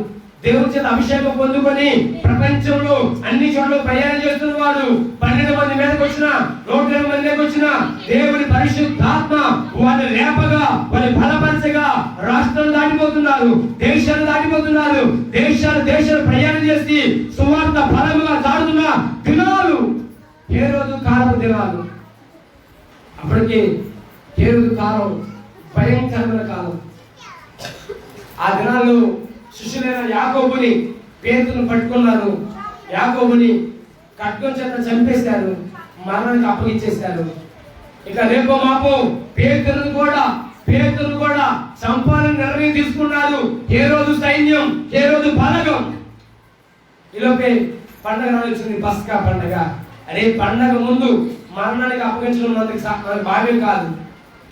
దేవుని చేత అభిషేకం పొందుకొని ప్రపంచంలో అన్ని చోట్ల ప్రయాణం చేస్తున్న వాడు, 12 మంది మీదకి వచ్చిన 120 మంది మీదకి వచ్చిన దేవుని పరిశుద్ధాత్మ వారిని రేపగా వారిని బలపరచగా రాష్ట్రాలు దాటిపోతున్నారు, దేశాలు దాటిపోతున్నారు, దేశాలు ప్రయాణం చేసి సువార్త బలముగా దాటుతున్న దినాలు హేరోదు కాలపు దినాలు. అప్పటికి హేరోదు కాలం భయంకరమైన కాలం. ఆ దినాల్లో శిష్యులైన యాకోబుని పేతురును పట్టుకున్నారు. యాకోబుని ఖడ్గం చేత చంపేశారు, మరణానికి అప్పగించేశారు. ఇక రేపో మాపో పేతురును కూడా చంపాలని నిర్ణయం తీసుకున్నారు హేరోదు సైన్యం, హేరోదు బలగం. ఈలోపే పండగ వచ్చింది, పస్కా పండగ. అదే పండగ ముందు మరణానికి అప్పగించడం మనకి భావ్యం కాదు.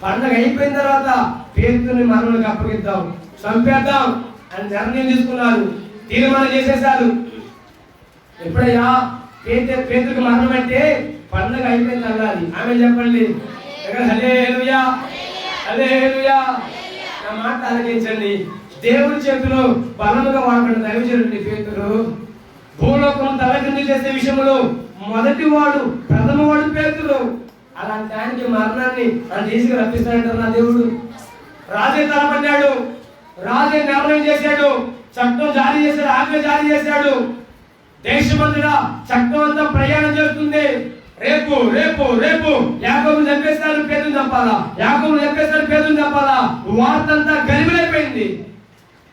పండగ అయిపోయిన తర్వాత పేతురుని మరణానికి అప్పగిద్దాం, చంపేద్దాం అని నిర్ణయం తీసుకున్నారు, తీర్మానం చేసేశారు. ఎప్పుడయ్యా పేతురుకి మరణం అంటే పండగ అయిపోయింది అన్నది. ఆమె చెప్పండి హల్లెలూయా, హల్లెలూయా. నా మాట ఆలకించండి. దేవుని చేతిలో బలముగా వాడబడిన దైవజనుడి పేతురు భూలోకం తలకిందు చేసే విషయంలో ప్రథమ వాడు పేతురు. అలాంటి ఆయనకి మరణాన్ని అని ఈజీగా రప్పిస్తాడంటారు నా దేవుడు. రాజే తలపడ్డాడు, రాజే నిర్ణయం చేశాడు, చట్టం జారీ చేశాడు, ఆజ్ఞ జారీ చేశాడు. దేశమంతటా చట్టం అంతా ప్రయాణం చేస్తుంది. రేపు రేపు రేపు యాకోబును చంపేస్తారు, పేతురుని చంపాలా, యాకోబును చంపేస్తారు, పేతురుని చంపాలా. వార్త అంతా గలిబిలైపోయింది.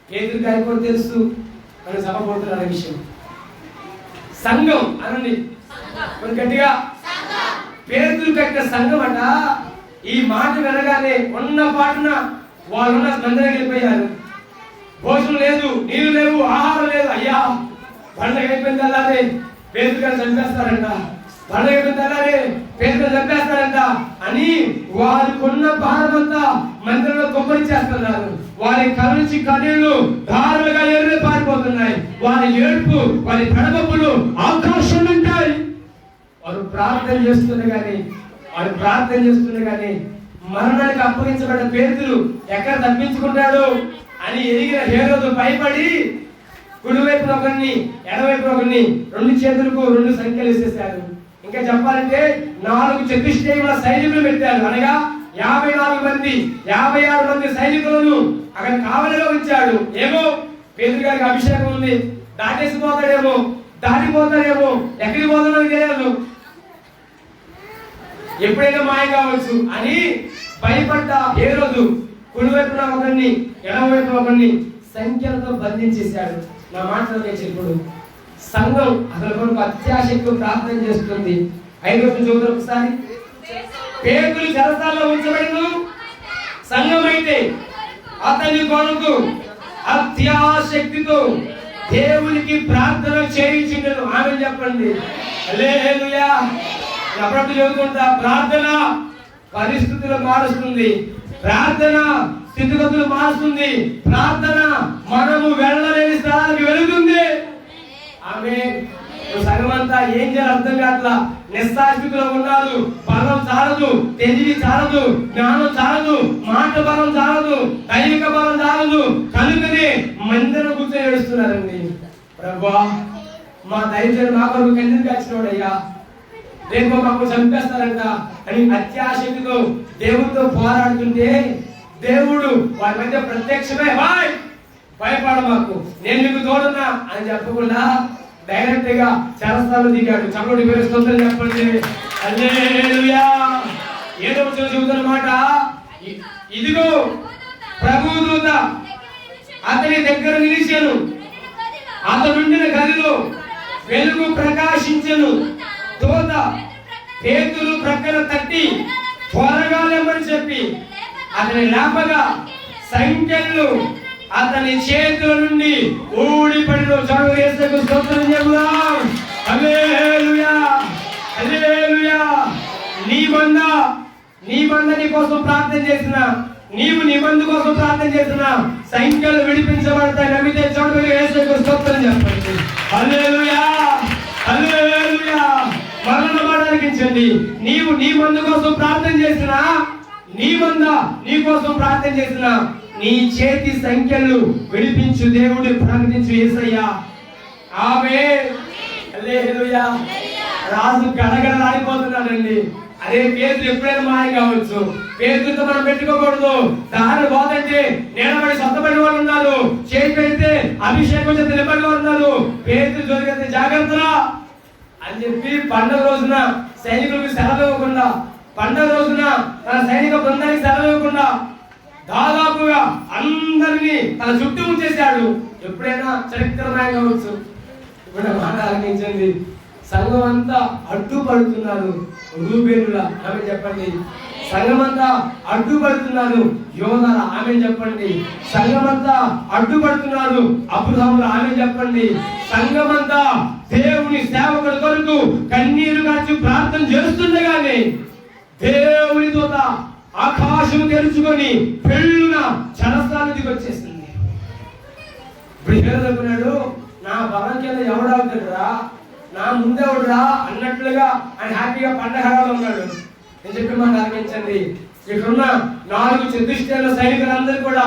పేతురు గారికి కూడా తెలుసు అని సభ పోతున్నారు విషయం. సంఘం అనండి గట్టిగా, పేతురు కట్టిన సంఘం అట. ఈ మాట వినగానే ఉన్న పాటున వాళ్ళున్న మందిరానికి వెళ్ళిపోయారు. భోజనం లేదు, నీళ్లు లేవు, ఆహారం లేదు. అయ్యా పండగ అయిపోయింది అలానే పేతురు గారు చంపేస్తారంట, పండగ అయిపోయింది అలానే పేతురు చంపేస్తారంట అని వారికున్న భారమంతా మందిరంలో కొమ్మరిచేస్తున్నారు. వారి కళ్ళ నుంచి కన్నీళ్లు ధారలుగా ఎర్ర పారిపోతున్నాయి. వారి ఏడుపు, వారి కడపప్పులు ఆకాశం ఉంటాయి. వారు ప్రార్థన చేస్తున్నా గానీ మరణానికి అప్పగించబడిన పేతురు ఎక్కడ తప్పించుకుంటాడు అని ఎరిగిన హేరోదు భయపడి కుడివైపున ఒకరిని ఎడవైపున ఒకరిని 2 చేతులకు 2 సంఖ్యలు వేసేశారు. ఇంకా చెప్పాలంటే 4 చతుష్టయముల సైనికులు పెట్టారు. అనగా 56 మంది సైనికులను అక్కడ కావలిలో ఉంచాడు. ఏమో పేతురు గారికి అభిషేకం ఉంది, దాటేసిపోతాడేమో, దాటిపోతాడేమో, ఎక్కడికి పోతాడో తెలియదు, ఎప్పుడైనా మాయ కావచ్చు అని భయపడ్డ హేరోదు కుడివైపున ఒకరిని ఎడమవైపున ఒకరిని సంఖ్యలతో బంధించేశాడు. నా మాటలు ఇప్పుడు సంఘం అసలు కొరకు అత్యాశక్తి ప్రార్థన చేస్తుంది. 5వ చదువు ఒకసారి. పేతురు చెరసాలలో ఉంచబడిన సంఘం అయితే అతని కొరకు అత్యాశక్తితో దేవునికి ప్రార్థన చేయించుండెను. ఆమె చెప్పండి హల్లెలూయా. అప్పుడప్పుడు చెబుతుంటా, ప్రార్థన పరిస్థితులు మారుస్తుంది, ప్రార్థన స్థితిగతులు మారుస్తుంది, ప్రార్థన మనము వెళ్ళలేని స్థలానికి వెళుతుంది. ఆమె సగమంతా ఏం చేయాలి అర్థం కావట్లా, నిస్సాస్థితిలో ఉన్నారు. బలం చాలదు, తెలివి చాలదు, జ్ఞానం చాలదు, మాట బలం చాలదు, దైవిక బలం చాలదు. కనుకనే మందిరం కూర్చొని ఏడుస్తున్నారండి. ప్రభువా మా దైవజనుడు మా కొరకు కన్నీరు కాచినోడయ్యా, రేపు మాకు చంపేస్తారంట, అని అత్యాశక్తితో దేవుడితో పోరాడుతుంటే దేవుడు వారి మధ్య ప్రత్యక్షమే భయపడ మాకు, నేను నీకు తోడున్నా అని చెప్పకుండా డైరెక్ట్ గా చెరసాలలో దిగాడు. చక్కటి పేరు స్తోత్రం చెప్పండి. హల్లెలూయా. 7వ వచనం చెబుతున్నమాట, ఇదిగో ప్రభుదూత అతని దగ్గర నిలిచెను, అతడుండిన గదిలో వెలుగు ప్రకాశించెను. దూత పేతురు ప్రక్కన తట్టి త్వరగా లేమని చెప్పి అతని లేపగా సంఖ్యలు అతని చేతుల నుండి ఊడిపడిన. చదువు యేసుకు స్తోత్రం చెబుదాం. హల్లెలూయా, హల్లెలూయా. నీ బంద నీ కోసం ప్రార్థన చేసిన, నీవు నీ బంధు కోసం ప్రార్థన చేసిన సంఖ్యలు విడిపించబడతాయి. నమ్మితే చదువు యేసుకు స్తోత్రం చెప్పండి. హల్లెలూయా, హల్లెలూయా. మరణ మాటలించండి. నీవు నీ బంధు కోసం ప్రార్థన చేసిన, నీ బంద నీ కోసం ప్రార్థన చేసిన నీ చేతి సంఖ్యలు విడిపించు దేవుడు ప్రకటించు యేసయ్యా. ఆమేన్, హల్లెలూయా. రాజు గడగడలాడిపోతున్నాడండి. అదే పేతురు ఎప్పుడైనా మాయ కావచ్చు, పేతురుతో మనం పెట్టుకోకూడదు. దారి పోతంటే నేలబడి సత్తబడి వాళ్ళు ఉన్నారు, చేతి పెడితే అభిషేకం చేసి నిలబడి వాళ్ళు ఉన్నారు. పేతురు జరిగితే జాగ్రత్త అని చెప్పి పండుగ రోజున సైనికులకు సెలవు ఇవ్వకుండా, పండుగ రోజున తన సైనిక బృందానికి సెలవు ఇవ్వకుండా దాదాపుగా అందరినీ తన చుట్టూ ఉంచేశాడు. ఎప్పుడైనా చరిత్రమాయ కావచ్చు. ఇప్పుడు మాట ఆలకించండి. సంఘం అంతా అడ్డుపడుతున్నారు. రూబేనుల ఆమె చెప్పండి. సంఘం అంతా అడ్డుపడుతున్నారు. యోధల ఆమె చెప్పండి. సంఘం అంతా అడ్డుపడుతున్నారు. అబ్రహాముల ఆమె చెప్పండి. సంఘం అంతా దేవుని సేవకుల కొరకు కన్నీరు కార్చి ప్రార్థన చేస్తుండగానే దేవుని దూత ఆకాశం తెరుచుకొని పెళ్ళున చెరసాలకి వచ్చేసింది. ఇప్పుడు అనుకున్నాడు, నా బలం కింద ఎవడవుతాడురా, నా ముందెవడురా అన్నట్లుగా ఆయన హ్యాపీగా పండగలో ఉన్నాడు. నేను చెప్పి మాట ఆలకించండి. ఇక్కడున్న 4 చతుష్టల సైనికులందరూ కూడా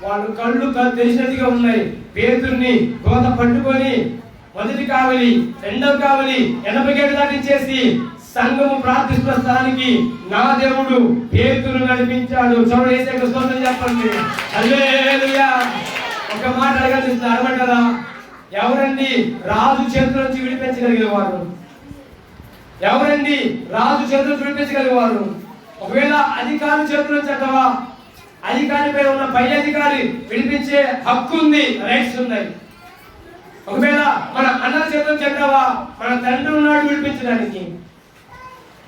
వాళ్ళు కళ్ళు తెరిచినట్టుగా ఉన్నాయి. పేతుర్ని గోత పట్టుకొని మొదటి కావలి, రెండవ కావలి 80 గేట్లు దాటించేసి సంఘము ప్రార్థిస్తున్న స్థలానికి నా దేవుడు పేతురు నడిపించాడు. చూడండి, యేసుకు స్తోత్రం చెప్పండి. హల్లెలూయా. ఒక మాట అడగమంటారా, ఎవరండి రాజు చేతుల నుంచి విడిపించగలిగేవారు? ఎవరండి రాజు చేతుల నుంచి విడిపించగలిగేవారు? ఒకవేళ అధికారి చేతుల నుంచి అంటావా, అధికారిపై ఉన్న పై అధికారి విడిపించే హక్కు ఉంది, రైట్స్ ఉన్నాయి. ఒకవేళ మన అన్న చేతుల నుంచి అంటావా, మన తండ్రి ఉన్నాడు విడిపించడానికి.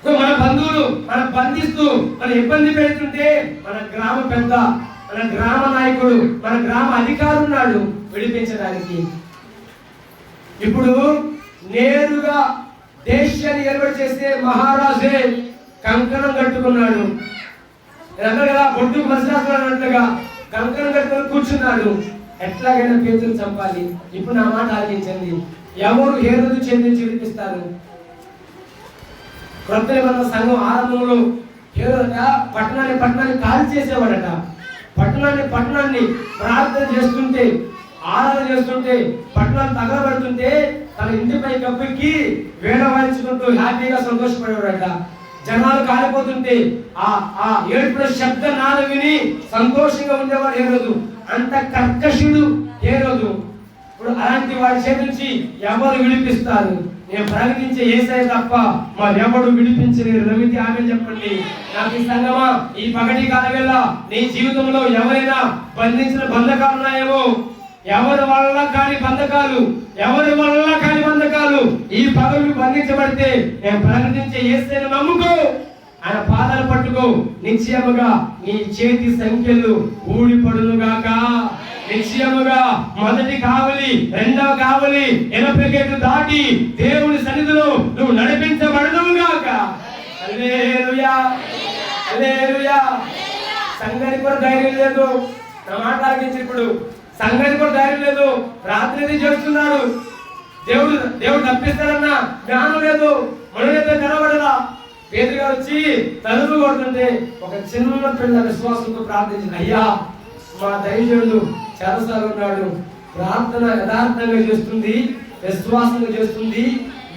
మన బంధువులు మన బంధిస్తూ మన ఇబ్బంది పెడుతుంటే మన గ్రామ పెద్ద, మన గ్రామ నాయకుడు, మన గ్రామ అధికారి ఉన్నాడు విడిపించడానికి. ఇప్పుడు నేరుగా దేశాన్ని ఏర్పాటు చేస్తే మహారాజే కంకణం కట్టుకున్నాడు. కదా బొడ్డుకు మసిరాసుకున్నట్లుగా కంకణం కట్టుకొని కూర్చున్నాడు. ఎట్లాగైనా పేతురు చంపాలి. ఇప్పుడు నా మాట ఆలోచించండి, ఎవరు హేరోదు చెందించి విడిపిస్తారు? క్రొత్త నిబంధన సంఘం ఆరంభంలో హేరోదట పట్టణాన్ని కాల్ చేసేవాడట. పట్టణాన్ని ప్రార్థన చేస్తుంటే, ఆరాధన చేస్తుంటే, పట్టణాన్ని తగలబడుతుంటే తన ఇంటిపై కప్పెక్కి వేడ వాయించుకుంటూ హ్యాపీగా సంతోషపడేవాడట. జనాలు కాలిపోతుంటే ఆ ఏడుపుల శబ్ద నాలు విని సంతోషంగా ఉండేవాడు హేరోదు. అంత కర్కశుడు హేరోదు. ఇప్పుడు అలాంటి వాడి చేతి నుంచి ఎవరు విడిపిస్తారు? నేను ప్రకటించే యేసయ్య తప్ప మరెవడు విడిపించలేరు. రమితి ఆమె చెప్పండి. నాకు ఈ సంగమా, ఈ పగటి కాలవేళ నీ జీవితంలో ఎవరైనా బంధించిన బంధకాలు ఉన్నాయేమో, ఎవరి వల్ల కాని బంధకాలు ఈ పగలు బంధించబడితే నేను ప్రకటించే యేసయ్యను నమ్ముకో, ఆయన పాదాలు పట్టుకో, నిశ్చయముగా నీ చేతి సంఖ్యలు ఊడిపడును గాక. నిశ్చయముగా మొదటి కావలి, రెండవ కావలి 80 గేట్లు దాటి దేవుని సన్నిధిలో నువ్వు నడిపించబడదువు గాక. హల్లెలూయా, హల్లెలూయా. సంఘానికి కూడా ధైర్యం లేదు. నా మాట ఆలకించి, ఇప్పుడు సంఘానికి కూడా ధైర్యం లేదు. రాత్రి చేస్తున్నాడు. దేవుడు తప్పిస్తాడన్న జ్ఞానం లేదు. మనైతే తెరవడలా. పేతురు గారు వచ్చి తలుపు కొడుతుంటే ఒక చిన్న పిల్ల విశ్వాసంతో ప్రార్థించింది, అయ్యా మా దైవజనుడు చెరసాల ఉన్నాడు, ప్రార్థన యథార్థంగా చేస్తుంది, విశ్వాసంగా చేస్తుంది,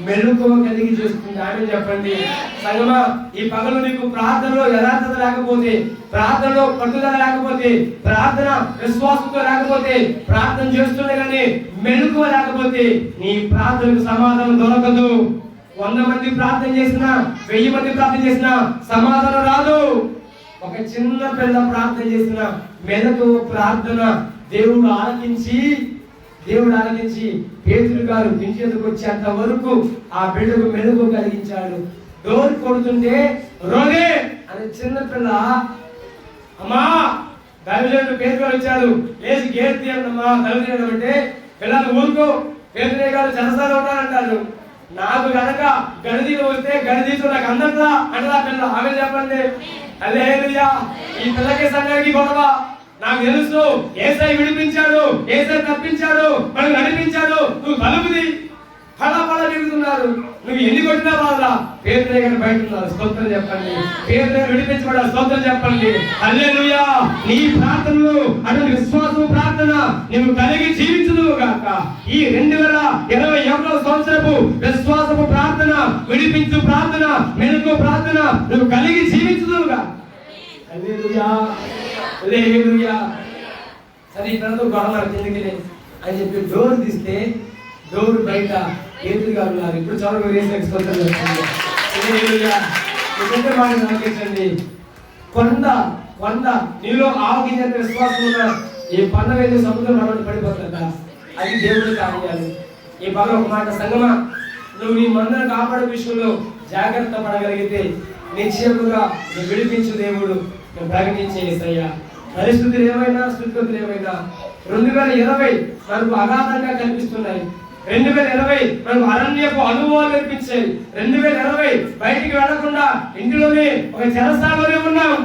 మెలకువ కలిగి చేస్తుంది. ఆమె చెప్పండి సంగమా, ఈ పగలు నీకు ప్రార్థనలో యథార్థత లేకపోతే, ప్రార్థనలో పట్టుదల లేకపోతే, ప్రార్థన విశ్వాసంతో లేకపోతే, ప్రార్థన చేస్తుండే కానీ మెలకువ లేకపోతే నీ ప్రార్థనకు సమాధానం దొరకదు. 100 మంది ప్రార్థన చేసినా, 1000 మంది ప్రార్థన చేసినా సమాధానం రాదు. ఒక చిన్న పిల్ల ప్రార్థన చేసిన మెలకువ ప్రార్థన దేవుడు ఆలకించి పేతురు గారు ఇంటి ఎదురుకు వచ్చేంత వరకు ఆ బిడ్డకు మెలుగు కలిగించాడు. డోర్ కొడుతుంటే రోగే అని చిన్న పిల్ల, అమ్మా దైవజనుడు పేతురు గారు వచ్చాడు, లేచి గేట్ తీయండమ్మా, తలుపు తీయడం అంటే పిల్లలు ఊరుకో, పేతురు గారు చెరసాలు ఉంటారంటారు. నాకు కనుక గణదీత వస్తే గణదీత నాకు అందట్లా అంటలా పిల్ల. ఆమె చెప్పండి హల్లెలూయా. ఈ పిల్లకి సంఘానికి గొడవ. నాకు తెలుసు యేసయ్య విడిపించాడు, యేసయ్య తప్పించాడు, మనకు నడిపించాడు. నువ్వు తలుపుది పలా తిరుగుతున్నారు. నువ్వు ఎన్ని కొట్టినా బాధ. పేతురు గారు బయట ఉన్నారు, స్తోత్రం చెప్పండి. పేతురు గారు విడిపించబడాలి, స్తోత్రం చెప్పండి. హల్లెలూయా. నీ ప్రార్థనలు అటువంటి విశ్వాసం ప్రార్థన నువ్వు కలిగి జీవించుదువు గాక. ఈ 2021వ సంవత్సరపు విశ్వాసపు ప్రార్థన, విడిపించు ప్రార్థన, మెలుగు ప్రార్థన నువ్వు కలిగి జీవించుదువు గాక. హల్లెలూయా, హల్లెలూయా. సరే తనతో గొడవ కిందకి అని చెప్పి డోర్ తీస్తే డోర్ బయట పేతురు గారు ఉన్నారు. ఇప్పుడు చదువు రేసకి స్తోత్రం చేస్తుంది. హల్లెలూయా. నిజంగా మాట నమ్మకించండి. కొండ నీలో ఆవగించేంత విశ్వాసం ఉన్న ఈ కొండ మీద సముద్రం మనల్ని పడిపోతుందా? అది దేవుడి కార్యాలు. ఈ బాగా ఒక మాట సంగమా, నువ్వు నీ మందను కాపాడే విషయంలో జాగ్రత్త పడగలిగితే నిశ్చయముగా నువ్వు విడిపించు దేవుడు, నువ్వు ప్రకటించే యేసయ్యా. పరిస్థితులు ఏమైనా, స్థితిగతులు ఏమైనా 2020 మనకు అగాధంగా కనిపిస్తున్నాయి. 2020 మనకు అరణ్యపు అనుభవాలు కనిపించాయి. 2020 బయటికి వెళ్లకుండా ఇంటిలోనే ఒక చెరసాలోనే ఉన్నాం.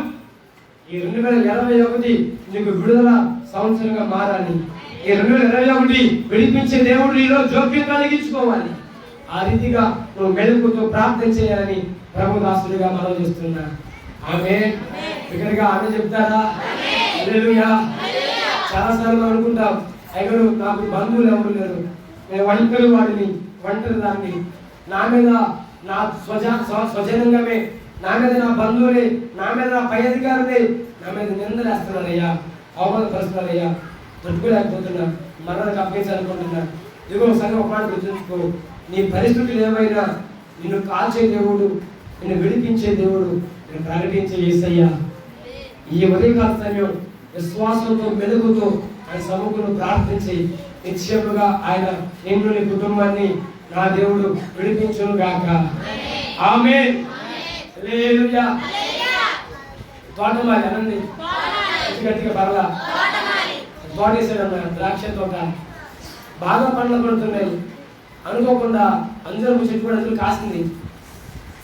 ఈ 2021 నీకు విడుదల సంవత్సరంగా మారాలి. ఈ 2021 విడిపించే దేవుడు నీలో జోక్యం కలిగించుకోవాలి. ఆ రీతిగా నువ్వు మెలుకుతో ప్రార్థన చేయాలని ప్రభు దాసుడిగా మనం చేస్తున్నా. ఆమె ఇక్కడిగా ఆమె చెప్తారా? హల్లెలూయా. చాలాసార్లు అనుకుంటాం, అయ్యో నాకు బంధువులు ఎవరు లేరు, నేను ఒంటరి దాన్ని, నా మీద నా స్వజనంగమే, నా మీద నా బంధువులే, నా మీద నా పై అధికారులే నా మీద నిందలేస్తున్నారయ్యా, అవమానపరుస్తున్నారయ్యా, తట్టుకోలేకపోతున్నా, మరణానికి అప్పగించాలనుకుంటున్నా. ఇదిగో సంగం ఒక మాట గుర్తుంచుకో, నీ పరిస్థితులు ఏమైనా నిన్ను కాల్చే దేవుడు, నిన్ను విడిపించే దేవుడు, నేను ప్రకటించే యేసయ్యా. ఈ ఉదయకాల సమయం విశ్వాసంతో మెలుగుతో ఆయన సముఖంలో ప్రార్థించి నిశ్చయముగా ఆయన నిన్ను నీ కుటుంబాన్ని నా దేవుడు విడిపించును గాక. ఆమేన్. హల్లెలూయా. తోటమాలి అనండి గట్టిగా పర్లా. తోటేసాడన్న ద్రాక్ష తోట బాగా పండ్లు పడుతున్నాయి. అనుకోకుండా అంజరపు చెట్టు కూడా అందులో కాసింది.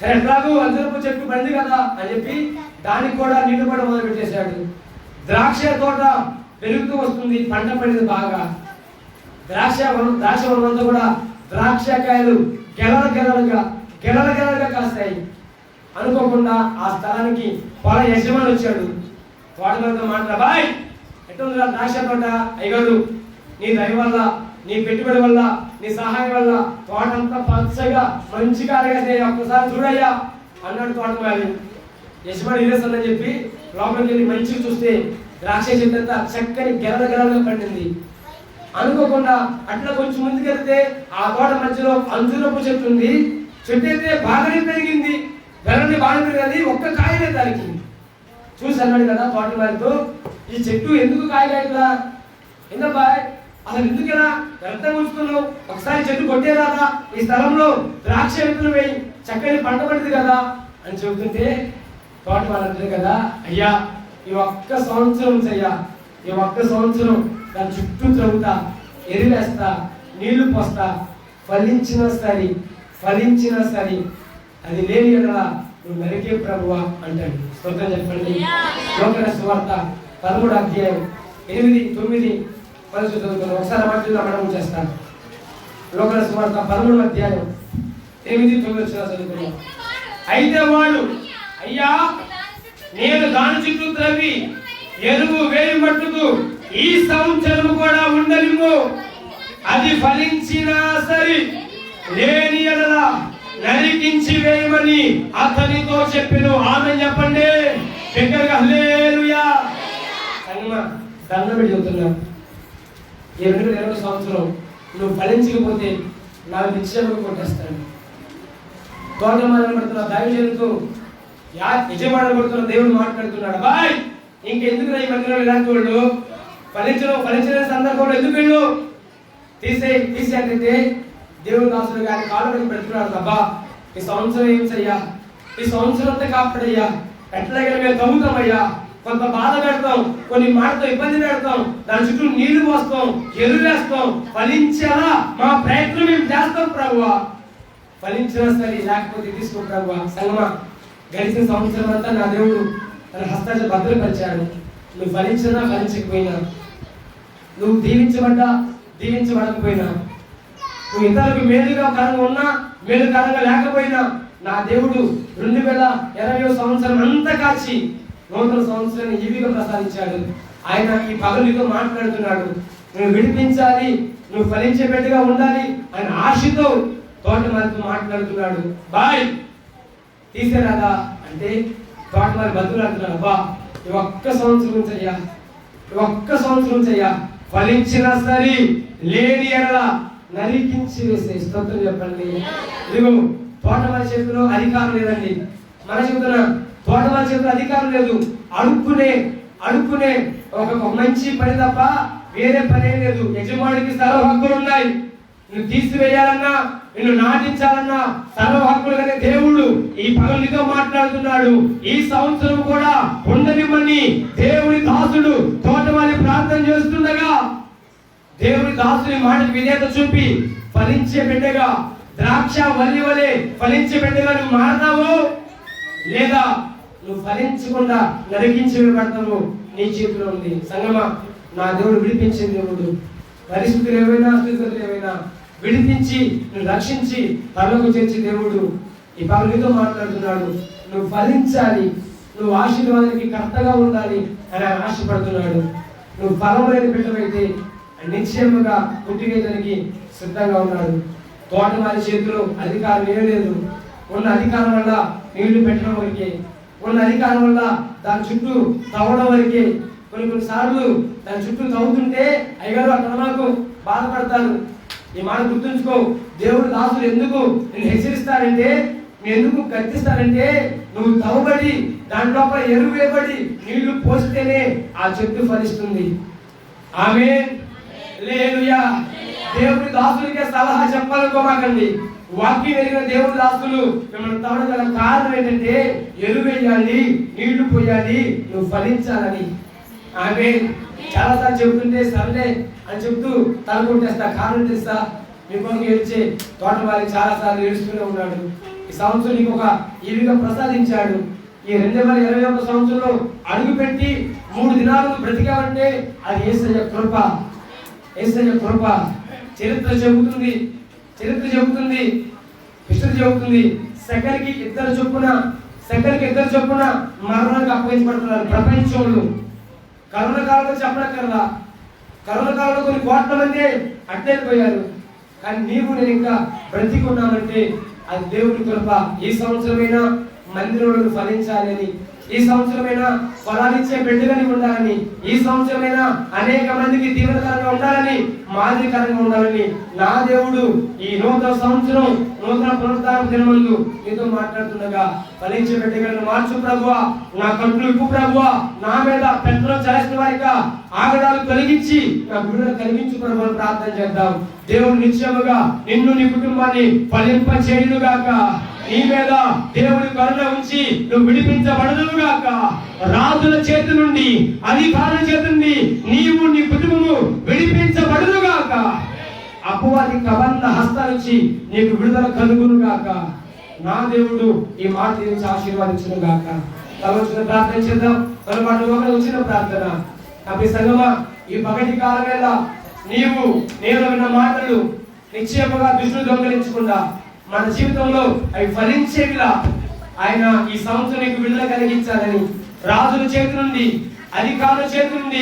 సరే ఎట్లాగూ అంజరపు చెట్టు పండి కదా అని చెప్పి దానికి కూడా నీళ్లు పడ మొదలు పెట్టేశాడు. ద్రాక్ష తోట పెరుగుతూ వస్తుంది, పంట పడింది బాగా. ద్రాక్ష వనంతా కూడా ద్రాక్షకాయలు గెలలుగా కాస్తాయి. అనుకోకుండా ఆ స్థలానికి పొల యజమాని వచ్చాడు. తోటతో మాట్లాడ, బాయ్ ఎట్టుందిరా ద్రాక్ష తోట? అయ్యగారు నీ దయ వల్ల, నీ పెట్టుబడి వల్ల, నీ సహాయం వల్ల తోటంతా పచ్చగా మంచి కాయగా ఒక్కసారి చూడయ్యా అన్నాడు తోటమాలి. యజమాని ఇదేసని చెప్పి లోపలికి వెళ్ళి మంచిగా చూస్తే ద్రాక్ష చెట్టు అంతా చక్కని గెలలుగా పండింది. అనుకోకుండా అట్లా కొంచెం ముందుకెళ్తే ఆ తోట మధ్యలో అంజూరపు చెట్టు ఉంది. చెట్టు అయితే బాగానే పెరిగింది, బెల్లని బాగా పెరిగింది, ఒక్క కాయనే దానికి. చూసి అన్నాడు కదా తోటమాలితో, ఈ చెట్టు ఎందుకు కాయగా ఎందుకు అసలు ఎందుకురా వ్యర్థం ఉంచుతున్నావు, ఒకసారి చెట్టు కొట్టేరాదా, ఈ స్థలంలో ద్రాక్ష విత్తనం వేయి, చక్కని పంట పడింది కదా అని చెబుతుంటే తోటమాలి అంటుంది కదా, అయ్యా ఈ ఒక్క సంవత్సరం చెయ్యా, ఈ ఒక్క సంవత్సరం దాని చుట్టూ త్రవ్వుతా, ఎరివేస్తా, నీళ్లు పోస్తా, ఫలించినా సరే అది లేని ఎడల నువ్వు నరికే ప్రభువా అంటాడు. స్తోత్రం చెప్పండి. లోకన సువార్త 13వ అధ్యాయం 8, 9 చదువుకున్నాం. ఒకసారి మాట్లాడుతూ మనం చేస్తాను. లోకన సువార్త 13వ అధ్యాయం 8, 9 చదువుకున్నాం. అయితే వాడు, అయ్యా నేను దాని చుట్టూ త్రవ్వి ఎరువు వేయి మట్టుకు ఈ సంవత్సరం కూడా ఉండనివ్వు, అది ఫలించినా సరే లేని ఎడల నరికించి వేయమని అతనితో చెప్పెను. ఆమేన్ చెప్పండి బిగ్గరగా హల్లెలూయా. సంగమా దండం పెట్టి చెప్తున్నా, ఈ 2020 సంవత్సరం నువ్వు ఫలించకపోతే నాకు నిశ్చయంగా కొట్టేస్తాను. తోటమాలను పడుతున్న దైవజనులతో యజమానులు పడుతున్న దేవుడు మాట్లాడుతున్నాడు. బాయ్ ఇంకెందుకు ఈ మందిరంలో ఇలాంటి వాళ్ళు ఫలించిన సందర్భంలో ఎందుకు వెళ్ళు తీసే అంటే దేవుడు దాసుడు కానీ కాళ్ళు పెడుతున్నాడు. అబ్బా ఈ సంవత్సరం ఏం చెయ్యా, ఈ సంవత్సరం అంతా కాపాడయ్యా, ఎట్లాగైనా మేము తవ్వుతామయ్యా, కొంత బాధ పెడతాం, కొన్ని మాటతో ఇబ్బంది పెడతాం, దాని చుట్టూ నీళ్లు పోస్తాం, ఎరువు వేస్తాం, ఫలించేలా మా ప్రయత్నం మేము చేస్తాం ప్రభువా, ఫలించినా సరే లేకపోతే తీసుకో ప్రభువా. సంగమా గడిచిన సంవత్సరం అంతా నా దేవుడు తన హస్తాన్ని భద్రపరిచాడు. నువ్వు ఫలించినా ఫలించకపోయినా, నువ్వు దీవించబడకపోయినా, నువ్వు ఇతరులకు మేలుగా కరంగా ఉన్నా మేలుకరంగా లేకపోయినా, నా దేవుడు 2020 సంవత్సరం అంతా కాచి నూతన సంవత్సరాన్ని ఈవిగా ప్రసాదించాడు. ఆయన ఈ పగలుతో మాట్లాడుతున్నాడు. నువ్వు విడిపించాలి, నువ్వు ఫలించే బిడ్డగా ఉండాలి అని ఆశతో తోటమాలితో మాట్లాడుతున్నాడు. బాయ్ తీసేరాదా అంటే తోటమాలి బతులాడుతున్నాడు. అబ్బా ఈ ఒక్క సంవత్సరం చెయ్యా, ఈ ఒక్క సంవత్సరం చెయ్యా, ఫలించినా సరే లేని ఎడల నరికించి వేసే స్తోత్రం చెప్పండి. ఇదిగో తోటమాలి చేతిలో అధికారం లేదండి. మన చెబుతున్నా తోటమాలి చేతిలో అధికారం లేదు. అడుక్కునే ఒక మంచి పని తప్ప వేరే పని లేదు. యజమానికి సర్వ హక్కులు ఉన్నాయి. నువ్వు తీసివేయాలన్నా, నిన్ను నాటించాలన్నా సర్వ హక్కులుగానే దేవుడు ఈ పగలితో మాట్లాడుతున్నాడు. ఈ సంవత్సరం కూడా ఉండనివ్వని దేవుని దాసుడు తోటమాలి ప్రార్థన చేస్తుండగా, దేవుని దాసుని మాటకు విధేయత చూపి ఫలించే బిడ్డగా, ద్రాక్ష వల్లి వలె ఫలించే బిడ్డగా నువ్వు మారతావు, లేదా నువ్వు ఫలించకుండా నరికించి పడతావు, నీ చేతిలో ఉంది. సంగమా నా దేవుడు విడిపించే దేవుడు. పరిస్థితులు ఏవైనా స్థితులు ఏవైనా విడిపించి నువ్వు రక్షించి పరలోకి చేర్చే దేవుడు ఈ పగలితో మాట్లాడుతున్నాడు. నువ్వు ఫలించాలి, నువ్వు ఆశీర్వాదానికి కర్తగా ఉండాలి అని ఆశపడుతున్నాడు. నువ్వు ఫలం లేని బిడ్డవైతే నిశ్చయముగా పుట్టివేయడానికి సిద్ధంగా ఉన్నాడు. తోటమాలి చేతిలో అధికారం ఏం లేదు. ఉన్న అధికారం వల్ల నీళ్లు పెట్టడం వరకే, ఉన్న అధికారం వల్ల దాని చుట్టూ తవ్వడం వరకే. కొన్నిసార్లు దాని చుట్టూ తవ్వుతుంటే అయ్యగారు అక్కడ నాకు బాధపడతారు. ఈ మాట గుర్తుంచుకో. దేవుడు దాసులు ఎందుకు నేను హెచ్చరిస్తారంటే, నేను ఎందుకు గర్తిస్తారంటే, నువ్వు తవ్వబడి దాని లోపల ఎరువు వేయబడి నీళ్లు పోస్తేనే ఆ చెట్టు ఫలిస్తుంది. ఆమేన్ హల్లెలూయా. దేవుడి దాసులకే సలహా చెప్పాలనుకోమాకండి. వాక్యం ఎరిగిన దేవుడి దాసులు మిమ్మల్ని తవ్వడం గల కారణం ఏంటంటే, ఎరువు వేయాలి, నీళ్లు పోయాలి, నువ్వు ఫలించాలని. ఆమేన్. చాలాసార్లు చెబుతుంటే సర్లే అని చెప్తూ తలకొట్టేస్తా. కారణం తెలుసా? మీకు ఏడ్చే తోటమాలి చాలాసార్లు ఏడుస్తూనే ఉన్నాడు. ఈ సంవత్సరం నీకు ఒక ఈవిగా ప్రసాదించాడు. ఈ 2021 సంవత్సరంలో అడుగుపెట్టి 3 దినాలు బ్రతికావంటే అది యేసయ్య కృప. యేసయ్య కృప. చరిత్ర చెబుతుంది, హిస్టరీ చెబుతుంది. సెకండ్కి ఇద్దరు చొప్పున మరణానికి అప్పగించబడుతున్నారు ప్రపంచంలో. కరోనా కాలంలో చెప్పనక్కర్లా. కరోనా కాలంలో కొన్ని కోట్ల మంది అట్టేపోయారు. కానీ నీవు నేను ఇంకా బ్రతికున్నామంటే అది దేవుడి కృప. ఈ సంవత్సరమైనా మందిరంలో ఫలించాలని, ఈ సంవత్సరమైనా ఫలాలిచ్చే బిడ్డలని ఉండాలని, ఈ సంవత్సరమైనా అనేక మందికి దీవెనకరంగా ఉండాలని, మాదిరికరంగా ఉండాలని నా దేవుడు ఈ నూతన సంవత్సరం నూతన పునరుద్ధాన దినమందు నీతో మాట్లాడుతుండగా, ఫలించే బిడ్డలను మార్చు ప్రభువా, నా కంట్లు ఇప్పు ప్రభువా, నా మీద పెద్దలు చేసిన వారిగా ఆగడాలు కలిగించి నా బిడ్డలు కలిగించు ప్రభువు ప్రార్థన చేద్దాం. దేవుడు నిశ్చయముగా నిన్ను నీ కుటుంబాన్ని ఫలింప చేయునుగాక. నీ మీద దేవుడి కరుణ ఉంచి నువ్వు విడిపించబడదుగాక. రాజుల చేతి నుండి, అధికారుల చేతి నుండి నీవు నీ కుటుంబము విడిపించబడదుగాక. అపవాది కబంధ హస్తాల నుంచి నీకు విడుదల కలుగునుగాక. నా దేవుడు ఈ మాట నుంచి ఆశీర్వాదించునుగాక. తలచిన ప్రార్థన చేద్దాం. తన వచ్చిన ప్రార్థన. అప్పుడు సంగమా, ఈ పగటి కాలం వేళ నీవు నేను విన్న మాటలు నిశ్చయముగా దృష్టిని దొంగలించకుండా మన జీవితంలో అవి ఫలించేవిలా ఆయన ఈ సంవత్సరం నీకు విడుదల కలిగించాలని, రాజుల చేతి నుండి, అధికారుల చేతి నుండి